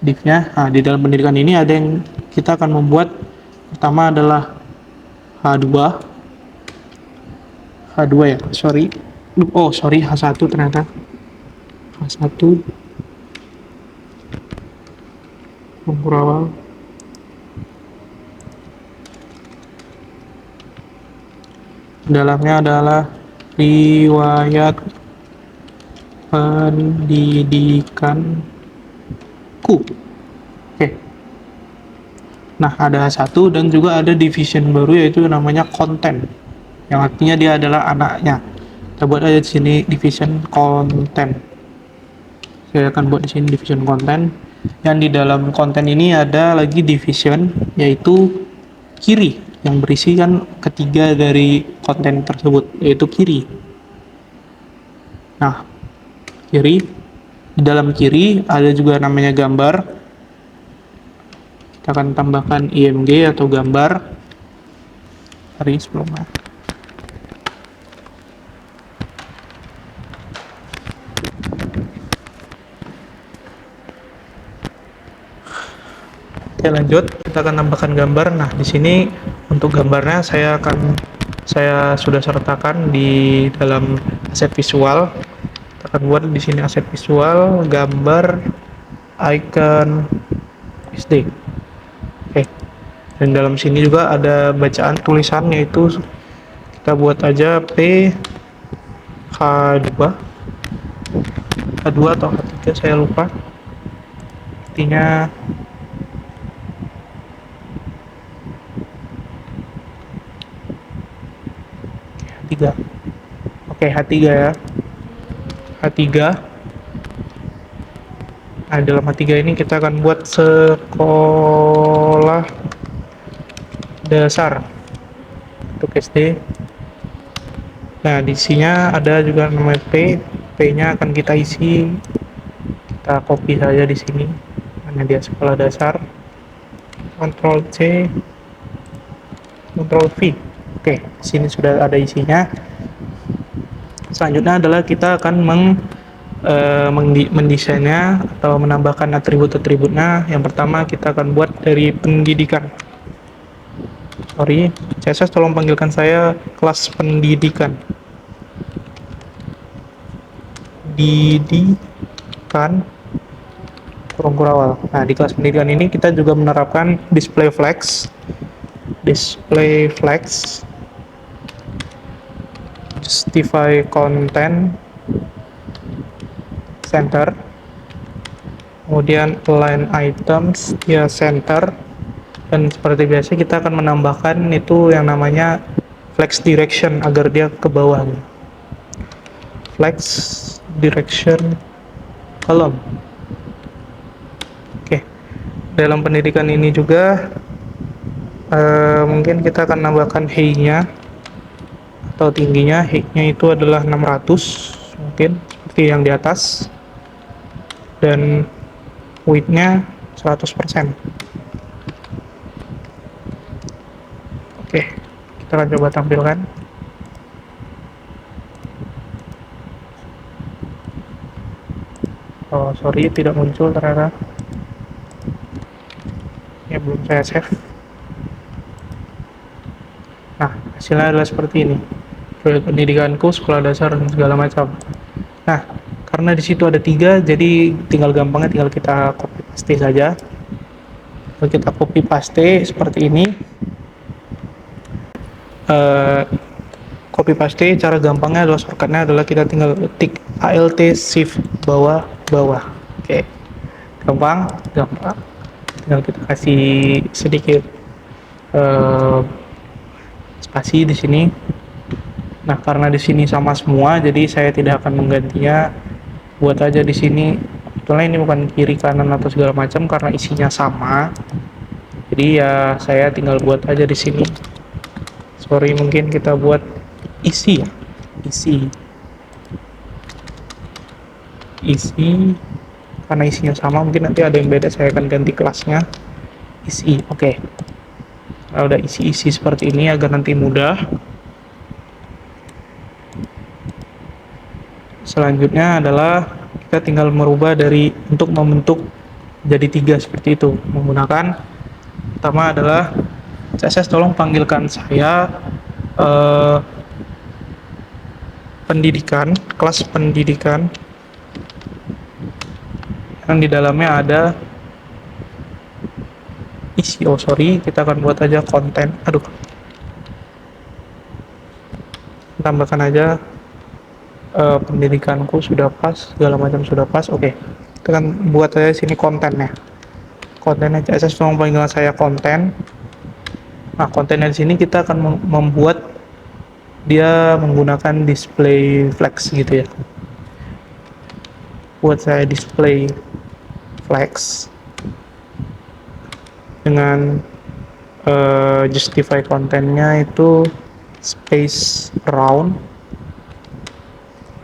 Divnya, nah di dalam pendidikan ini ada yang kita akan membuat. Pertama adalah H2. H2 ya, sorry. Oh sorry, H1 ternyata. H1 awal. Dalamnya adalah riwayat pendidikanku. Oke. Nah, ada satu dan juga ada division baru yaitu namanya konten. Yang artinya dia adalah anaknya. Kita buat aja di sini division konten. Saya akan buat di sini division konten. Yang di dalam konten ini ada lagi division yaitu kiri yang berisi kan ketiga dari konten tersebut yaitu kiri. Nah, kiri, di dalam kiri ada juga namanya gambar. Kita akan tambahkan img atau gambar. Hari sebelumnya. Oke, lanjut, kita akan tambahkan gambar. Nah, di sini untuk gambarnya saya sudah sertakan di dalam aset visual. Kita akan buat di sini aset visual, gambar, icon, SD. Oke. Dan dalam sini juga ada bacaan tulisan yaitu kita buat aja P H2 atau H3 saya lupa. Artinya H3. Oke, H3 ya. H3. Nah, dalam H3 ini kita akan buat sekolah dasar untuk SD. Nah, di sini ada juga namanya P. P-nya akan kita isi. Kita copy saja di sini. Hanya dia sekolah dasar. Ctrl C, Ctrl V. Oke, di sini sudah ada isinya. Selanjutnya adalah kita akan mendesainnya atau menambahkan atribut-atributnya. Yang pertama kita akan buat dari pendidikan. Sorry, CSS tolong panggilkan saya kelas pendidikan. Didikan kurung awal. Nah, di kelas pendidikan ini kita juga menerapkan display flags, justify content, center, kemudian align items ya center, dan seperti biasa kita akan menambahkan itu yang namanya flex direction agar dia ke bawah. Flex direction column. Oke, dalam pendidikan ini juga mungkin kita akan nambahkan height-nya atau tingginya. Height-nya itu adalah 600 mungkin seperti yang di atas, dan width-nya 100%. Oke, kita akan coba tampilkan. Oh sorry, tidak muncul ternyata. Ya, belum saya save. Nah, hasilnya adalah seperti ini. Riwayat pendidikanku, sekolah dasar, dan segala macam. Nah, karena di situ ada 3, jadi tinggal gampangnya tinggal kita copy paste saja. Kalau kita copy paste seperti ini, eh, copy paste cara gampangnya adalah shortcutnya adalah kita tinggal tik alt shift bawah bawah. Oke, gampang gampang, tinggal kita kasih sedikit eh, spasi di sini. Nah, karena di sini sama semua, jadi saya tidak akan menggantinya. Buat aja di sini. Sebetulnya ini bukan kiri kanan atau segala macam karena isinya sama. Jadi ya saya tinggal buat aja di sini. Sorry, mungkin kita buat isi ya. Isi. Isi. Karena isinya sama, mungkin nanti ada yang beda, saya akan ganti kelasnya. Isi. Oke. Nah, udah isi-isi seperti ini agar nanti mudah. Selanjutnya adalah kita tinggal merubah dari untuk membentuk jadi 3 seperti itu menggunakan pertama adalah CSS, tolong panggilkan saya eh, pendidikan, kelas pendidikan yang di dalamnya ada isi. Oh sorry, kita akan buat aja konten. Aduh, tambahkan aja pendidikanku sudah pas, segala macam sudah pas. Oke, kita akan buat aja sini kontennya. Kontennya CSS, tolong panggilan saya konten. Nah, kontennya di sini kita akan membuat dia menggunakan display flex gitu ya. Buat saya display flex dengan justify kontennya itu space round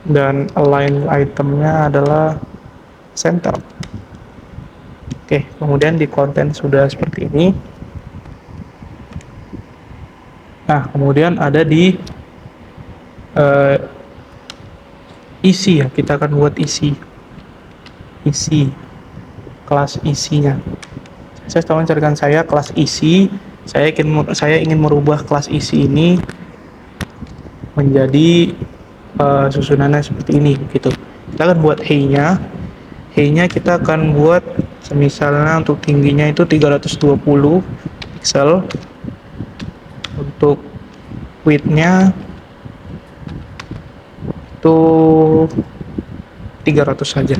dan align itemnya adalah center. Oke, kemudian di konten sudah seperti ini. Nah, kemudian ada di isi ya, kita akan buat isi kelas isinya. Saya tolong carikan saya kelas isi. Saya ingin merubah kelas isi ini menjadi susunannya seperti ini gitu. Kita akan buat heinya kita akan buat misalnya untuk tingginya itu 320 pixel, untuk width-nya itu 300 saja,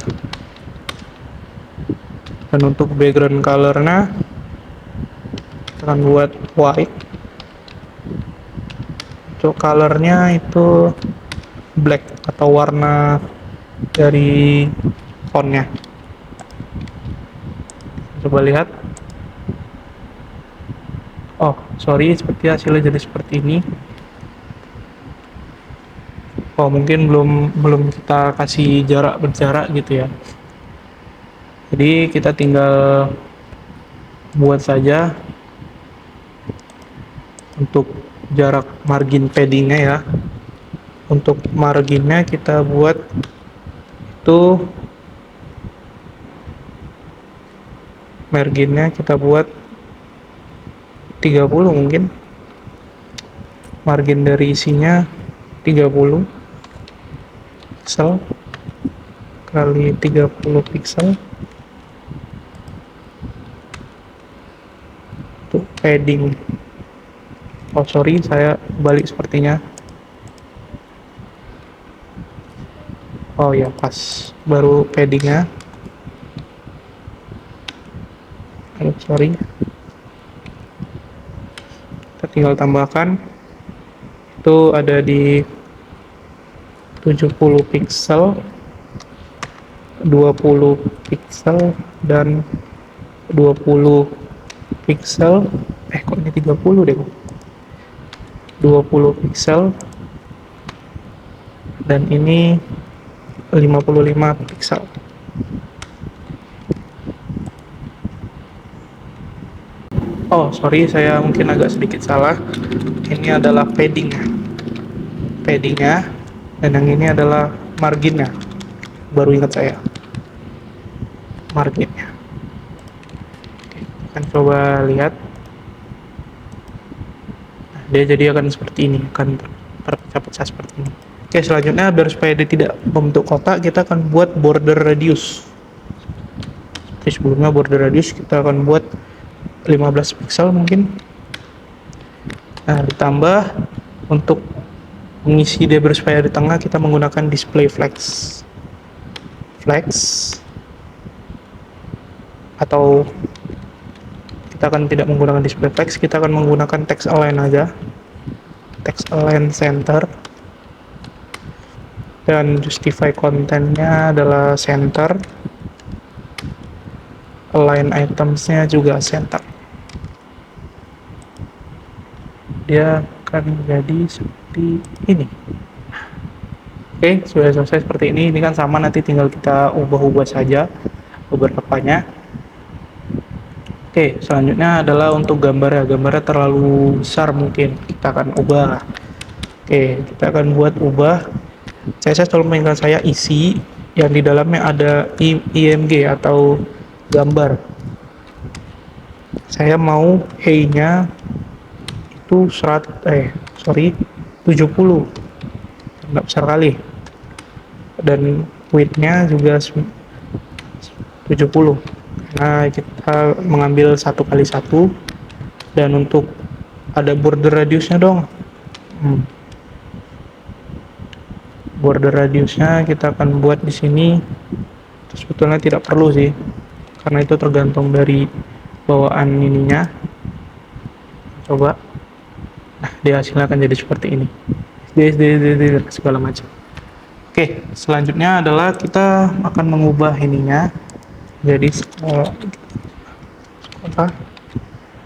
dan untuk background color-nya kita akan buat white. Untuk color-nya itu black atau warna dari font-nya. Coba lihat. Oh sorry, seperti hasilnya jadi seperti ini. Oh mungkin belum kita kasih berjarak gitu ya. Jadi kita tinggal buat saja untuk jarak margin paddingnya ya. Untuk marginnya kita buat itu, marginnya kita buat 30 mungkin. Margin dari isinya 30 pixel kali 30 pixel. Untuk padding, oh sorry, saya balik sepertinya. Oh ya, pas. Baru paddingnya. Oh, sorry. Kita tinggal tambahkan. Itu ada di 70 pixel, 20 pixel, dan 20 pixel. Kok ini 30 deh. 20 pixel. Dan ini 55 pixel. Oh sorry, saya mungkin agak sedikit salah. Ini adalah paddingnya, dan yang ini adalah marginnya. Baru ingat saya, marginnya. Oke, kita coba lihat. Nah, dia jadi akan seperti ini, akan terpecah-pecah seperti ini. Oke, selanjutnya biar supaya dia tidak membentuk kotak, kita akan buat border radius. Oke, sebelumnya border radius kita akan buat 15 pixel mungkin. Nah, ditambah untuk mengisi dia supaya di tengah kita menggunakan display flex. Flex atau kita akan tidak menggunakan display flex, kita akan menggunakan text align aja. Text align center. Dan justify kontennya adalah center. Align itemsnya juga center. Dia akan jadi seperti ini. Oke, sudah selesai seperti ini. Ini kan sama, nanti tinggal kita ubah-ubah saja beberapanya. Oke, selanjutnya adalah untuk gambar ya. Gambarnya terlalu besar mungkin. Kita akan ubah. Oke, kita akan buat ubah. CSS tolong mainkan saya isi yang di dalamnya ada IMG atau gambar. Saya mau E-nya itu 70. Nggak besar kali. Dan width-nya juga 70. Nah, kita mengambil 1x1 dan untuk ada border radiusnya dong. Border radiusnya kita akan buat di sini. Sebetulnya tidak perlu sih, karena itu tergantung dari bawaan ininya. Coba. Nah, dia hasilnya akan jadi seperti ini. Segala macam. Oke, selanjutnya adalah kita akan mengubah ininya jadi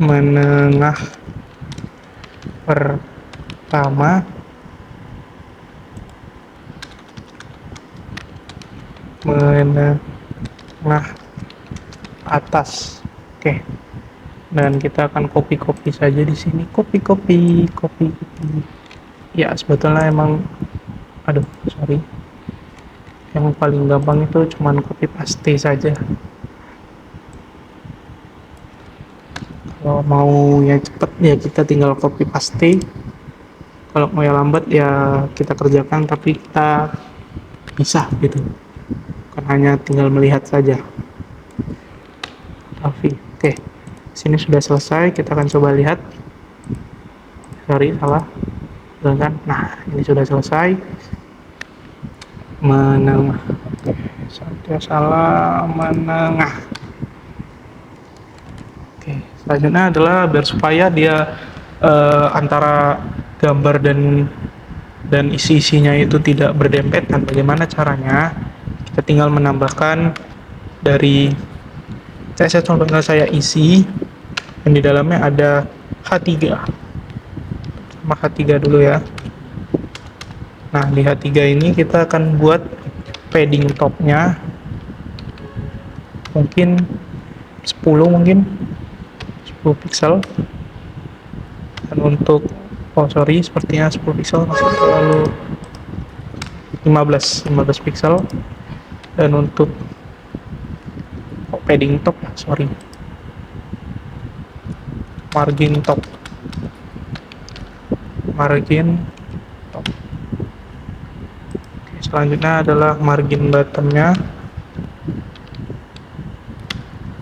menengah pertama, menengah atas. Oke, dan kita akan copy saja di sini. Copy. Ya, sebetulnya emang yang paling gampang itu cuman copy paste saja. Kalau mau ya cepet ya kita tinggal copy paste. Kalau mau ya lambat ya kita kerjakan, tapi kita bisa gitu. Bukan hanya tinggal melihat saja. Oke, sini sudah selesai. Kita akan coba lihat. Salah. Kan? Nah, ini sudah selesai. Menengah. Saya salah, menengah. Oke, selanjutnya adalah biar supaya dia antara gambar dan isi-isinya itu tidak berdempetan. Bagaimana caranya? Kita tinggal menambahkan dari CSS contohnya saya isi, dan di dalamnya ada H3. Sama H3 dulu ya. Nah, di H3 ini kita akan buat padding topnya mungkin 10 pixel. Dan untuk sepertinya 10 pixel masih terlalu 15 pixel. Dan untuk padding top, margin top. Selanjutnya adalah margin bottomnya,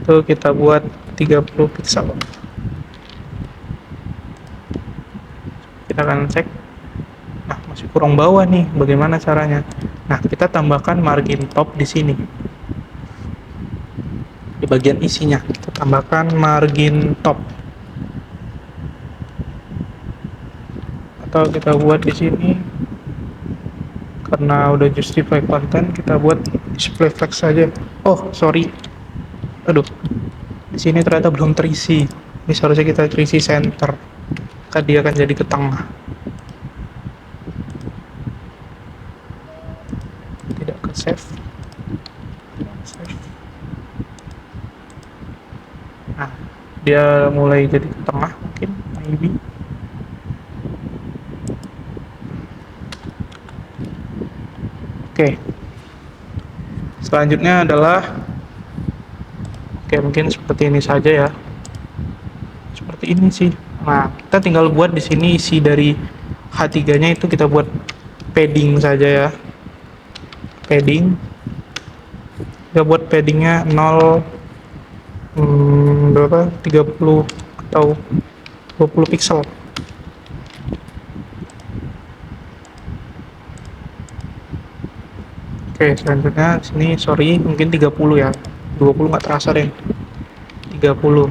itu kita buat 30 pixel. Kita akan cek. Nah, masih kurang bawah nih, bagaimana caranya? Nah, kita tambahkan margin top di sini, di bagian isinya kita tambahkan margin top, atau kita buat di sini. Karena udah justify konten, kita buat display flex saja. Di sini ternyata belum terisi. Ini seharusnya kita terisi center, maka dia akan jadi ke tengah, tidak ke save. Nah, dia mulai jadi ke tengah mungkin, maybe. Oke. Selanjutnya adalah mungkin seperti ini saja ya. Seperti ini sih. Nah, kita tinggal buat di sini isi dari H3-nya itu kita buat padding saja ya. Padding, kita buat paddingnya 0, berapa, 30 atau 20 pixel. Oke, selanjutnya sini, sorry, mungkin 30 ya. 20 nggak terasa deh. 30.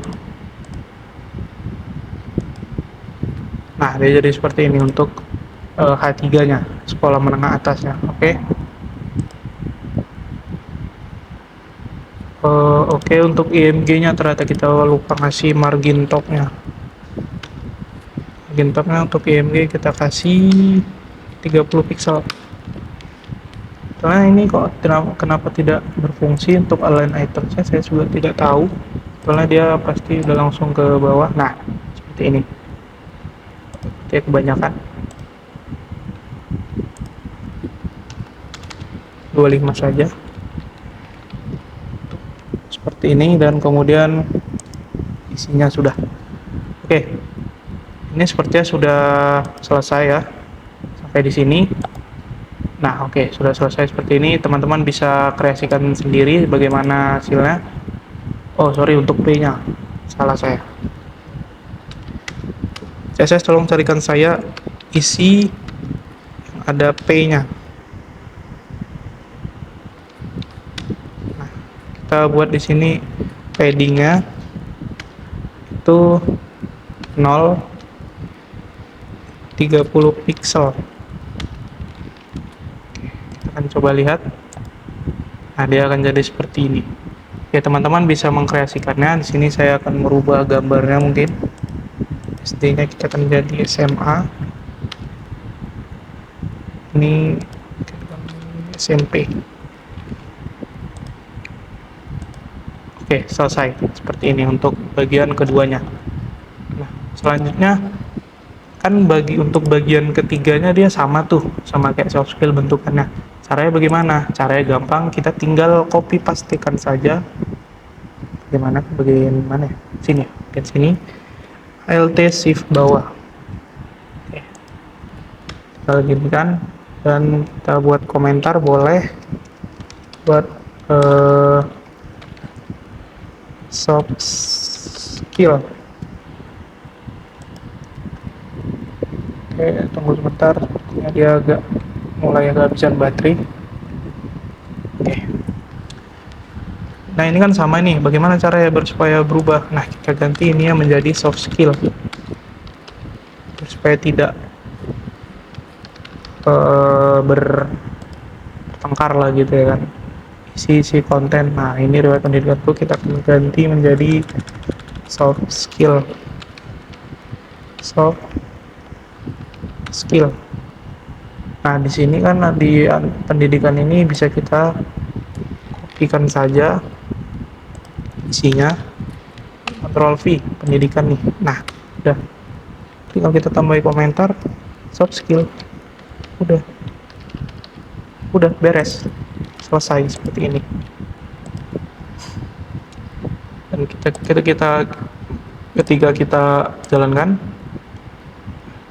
Nah, dia jadi seperti ini untuk H3-nya, sekolah menengah atasnya. Oke. Oke, untuk IMG-nya ternyata kita lupa ngasih margin top-nya. Margin top-nya untuk IMG kita kasih 30 pixel. Soalnya ini kok kenapa tidak berfungsi untuk align itemnya, saya juga tidak tahu. Soalnya dia pasti udah langsung ke bawah. Nah, seperti ini. Oke, kebanyakan 25 saja. Seperti ini, dan kemudian isinya sudah. Oke. Ini sepertinya sudah selesai ya. Sampai di sini. Nah, oke, sudah selesai seperti ini. Teman-teman bisa kreasikan sendiri bagaimana hasilnya. Oh, sorry, untuk P-nya. Salah saya. CSS tolong carikan saya isi yang ada P-nya. Nah, kita buat di sini padding-nya itu 0, 30 pixel. Kita akan coba lihat. Nah, dia akan jadi seperti ini. Ya, teman-teman bisa mengkreasikannya. Di sini saya akan merubah gambarnya mungkin. SD-nya kita akan jadi SMA. Ini SMP. Oke, selesai. Seperti ini untuk bagian keduanya. Nah, selanjutnya kan untuk bagian ketiganya dia sama tuh, sama kayak soft skill bentukannya. Caranya bagaimana? Caranya gampang, kita tinggal copy pastekan saja. Bagaimana? Bagian mana ya? Sini, bagian sini. Alt shift bawah. Oke. Kita gini kan, dan kita buat komentar boleh, buat soft skill. Oke, tunggu sebentar, dia mulai agak habisan baterai. Oke. Nah, ini kan sama nih, bagaimana caranya supaya berubah? Nah, kita ganti ini menjadi soft skill supaya tidak bertengkar lah gitu ya kan, isi konten. Nah, ini riwayat pendidikanku kita akan ganti menjadi soft skill. Nah, di sini kan di pendidikan ini bisa kita kopikan saja isinya, Ctrl V, pendidikan nih. Nah, udah, tinggal kita tambahin komentar soft skill. Udah beres, selesai seperti ini. Dan ketika kita jalankan,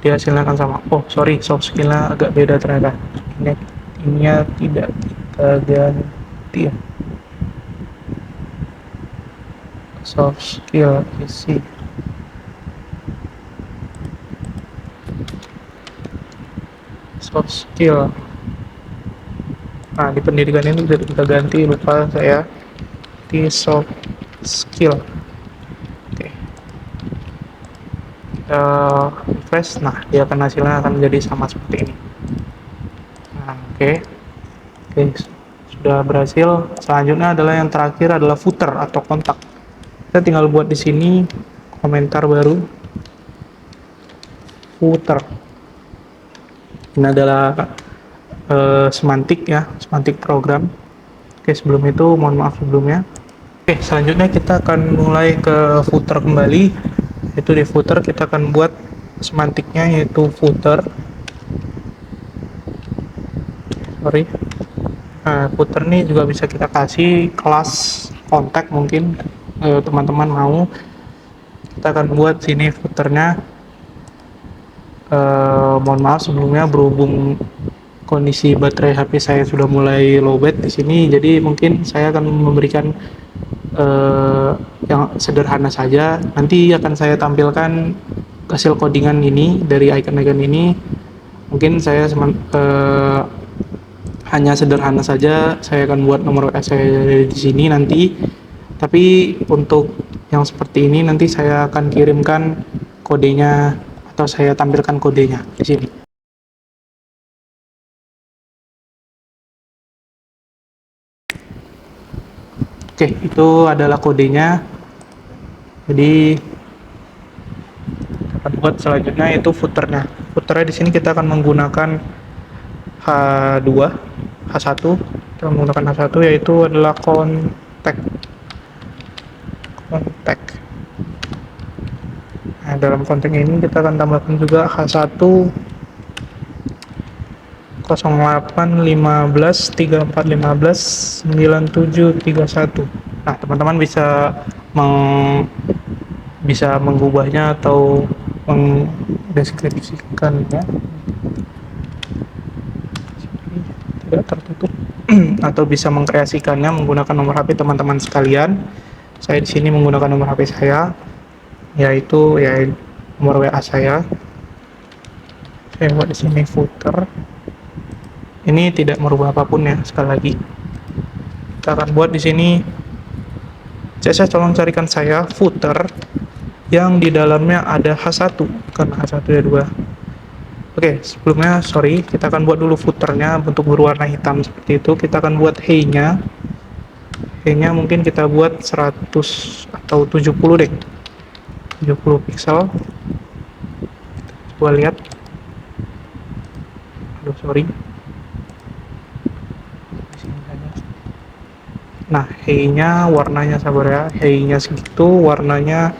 dia hasilnya akan sama. Oh, sorry, soft skillnya agak beda ternyata. Ini tidak kita ganti ya. Soft skill isi. Soft skill. Nah, di pendidikan ini kita ganti, lupa saya, di soft skill. Oke. Kita refresh. Nah, dia akan hasilnya akan menjadi sama seperti ini. Nah, oke, sudah berhasil. Selanjutnya adalah yang terakhir adalah footer atau kontak. Kita tinggal buat di sini komentar baru, footer. Ini adalah semantik ya, semantik program. Oke, sebelum itu mohon maaf sebelumnya. Oke, selanjutnya kita akan mulai ke footer kembali. Itu di footer kita akan buat semantiknya, yaitu footer. Sorry. Nah, footer ini juga bisa kita kasih kelas kontak mungkin teman-teman mau. Kita akan buat sini footernya. Mohon maaf sebelumnya, berhubung kondisi baterai HP saya sudah mulai lowbat di sini, jadi mungkin saya akan memberikan yang sederhana saja. Nanti akan saya tampilkan hasil codingan ini dari icon-icon ini. Mungkin saya hanya sederhana saja. Saya akan buat nomor WA saya di sini nanti. Tapi untuk yang seperti ini nanti saya akan kirimkan kodenya atau saya tampilkan kodenya di sini. Oke, itu adalah kodenya. Jadi akan buat selanjutnya itu footernya. Footernya di sini kita akan menggunakan H2, H1. Kita menggunakan H1 yaitu adalah kontak. Nah, dalam konteks ini kita akan tambahkan juga H1 0815 3415 9731. Nah, teman-teman bisa mengubahnya atau mendeskripsikannya tidak tertutup atau bisa mengkreasikannya menggunakan nomor HP teman-teman sekalian. Saya di sini menggunakan nomor HP saya, yaitu nomor WA saya. Saya buat di sini footer. Ini tidak merubah apapun ya, sekali lagi. Kita akan buat di sini. Saya tolong carikan saya footer yang di dalamnya ada H1 karena H1 ada 2. Oke, sebelumnya sorry, kita akan buat dulu footernya bentuk berwarna hitam seperti itu. Kita akan buat height-nya. Height-nya mungkin kita buat 100 atau 70 deh. 70 pixel. Coba lihat. Aduh, sorry. Nah, height-nya warnanya sabar ya. Height-nya segitu, warnanya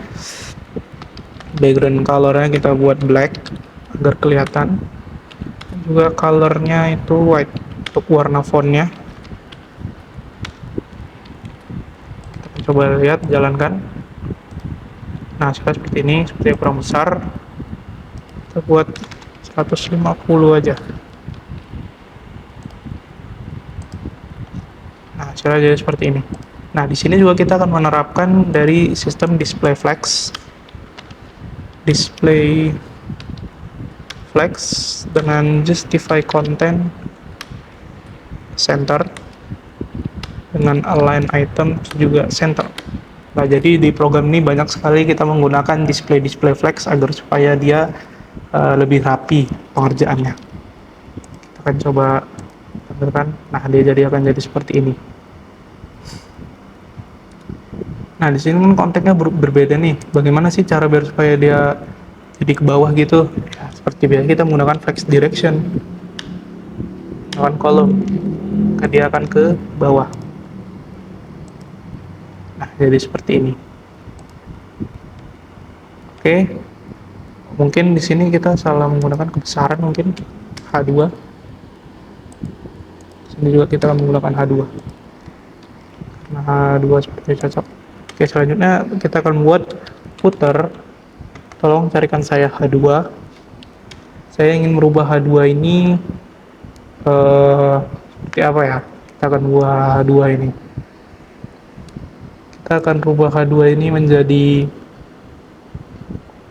background color-nya kita buat black agar kelihatan. Juga color-nya itu white untuk warna font-nya. Kita coba lihat, jalankan. Nah, seperti ini, seperti ukuran besar. Kita buat 150 aja. Nah, cara jadi seperti ini. Nah, di sini juga kita akan menerapkan dari sistem display flex dengan justify content center dengan align item juga center. Nah, jadi di program ini banyak sekali kita menggunakan display flex agar supaya dia lebih rapi pengerjaannya. Kita akan coba tampilkan. Nah, dia akan jadi seperti ini. Nah, di sini kan konteksnya berbeda nih. Bagaimana sih cara biar supaya dia jadi ke bawah gitu? Ya, seperti biasa kita menggunakan flex direction. Menggunakan column. Dia akan ke bawah. Nah, jadi seperti ini. Oke. Mungkin di sini kita salah menggunakan kebesaran mungkin H2. Sini juga kita akan menggunakan H2. Nah, H2 seperti cocok. Oke, selanjutnya kita akan buat footer. Tolong carikan saya H2. Saya ingin merubah H2 ini seperti apa ya? Kita akan buat H2 ini. Kita akan rubah H2 ini menjadi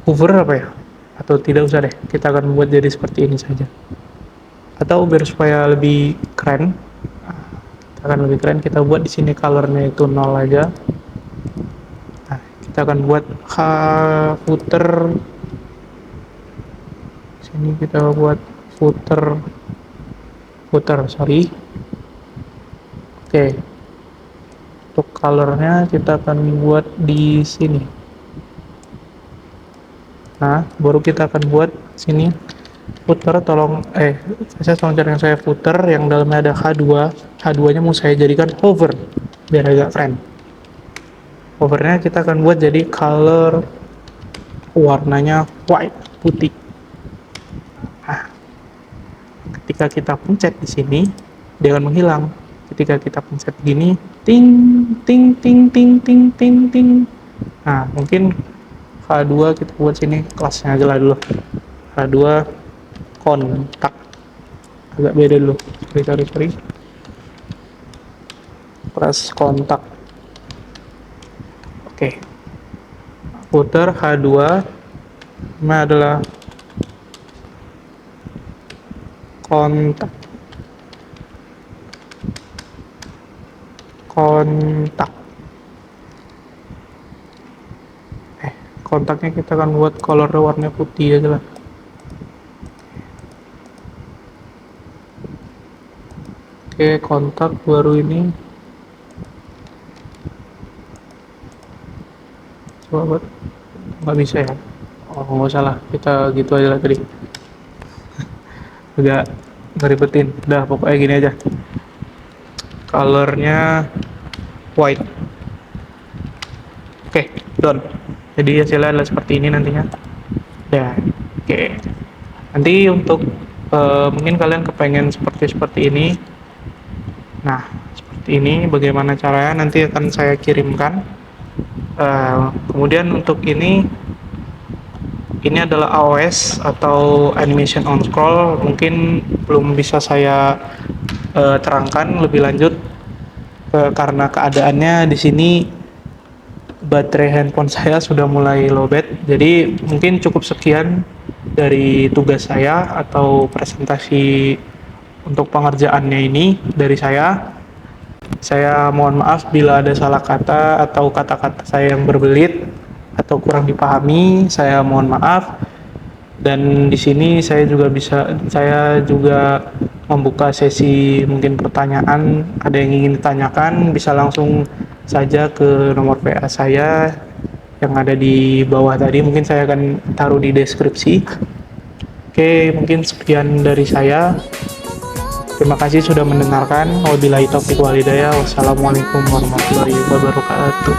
hover apa ya? Atau tidak usah deh. Kita akan buat jadi seperti ini saja. Atau biar supaya lebih keren, kita buat di sini colornya itu 0 aja. Nah, kita akan buat footer. Sini kita buat footer, sorry. Oke. Untuk colornya kita akan buat di sini. Nah, baru kita akan buat sini footer. Saya tolong cari yang saya footer yang dalamnya ada H2. H2-nya mau saya jadikan hover biar agak keren. Hovernya kita akan buat jadi color warnanya white, putih. Nah, ketika kita pencet di sini, dia akan menghilang. Ketika kita pencet gini, ting ting ting ting ting ting ting. Nah, mungkin H2 kita buat sini kelasnya aja lah dulu. H2 kontak agak beda dulu. Sorry. Press kontak. Oke. Putar H2. Ini adalah kontak. Kontaknya kita akan buat color warna putih aja lah. Oke, kontak baru ini. Coba buat, nggak bisa ya. Oh, nggak salah, kita gitu aja lah tadi. Agak ngeribetin. Udah, pokoknya gini aja. Colornya white. Oke, done. Jadi hasilnya adalah seperti ini nantinya. Ya, oke. Nanti untuk mungkin kalian kepengen seperti ini. Nah, seperti ini bagaimana caranya nanti akan saya kirimkan. Kemudian untuk ini adalah AOS atau animation on scroll. Mungkin belum bisa saya terangkan lebih lanjut karena keadaannya di sini baterai handphone saya sudah mulai lowbat. Jadi mungkin cukup sekian dari tugas saya atau presentasi untuk pengerjaannya ini dari saya. Saya mohon maaf bila ada salah kata atau kata-kata saya yang berbelit atau kurang dipahami. Saya mohon maaf. Dan di sini saya juga membuka sesi mungkin pertanyaan. Ada yang ingin ditanyakan bisa langsung saja ke nomor WA saya yang ada di bawah tadi. Mungkin saya akan taruh di deskripsi. Oke, mungkin sekian dari saya. Terima kasih sudah mendengarkan. Wabillahi taufiq wal hidayah. Wassalamualaikum warahmatullahi wabarakatuh.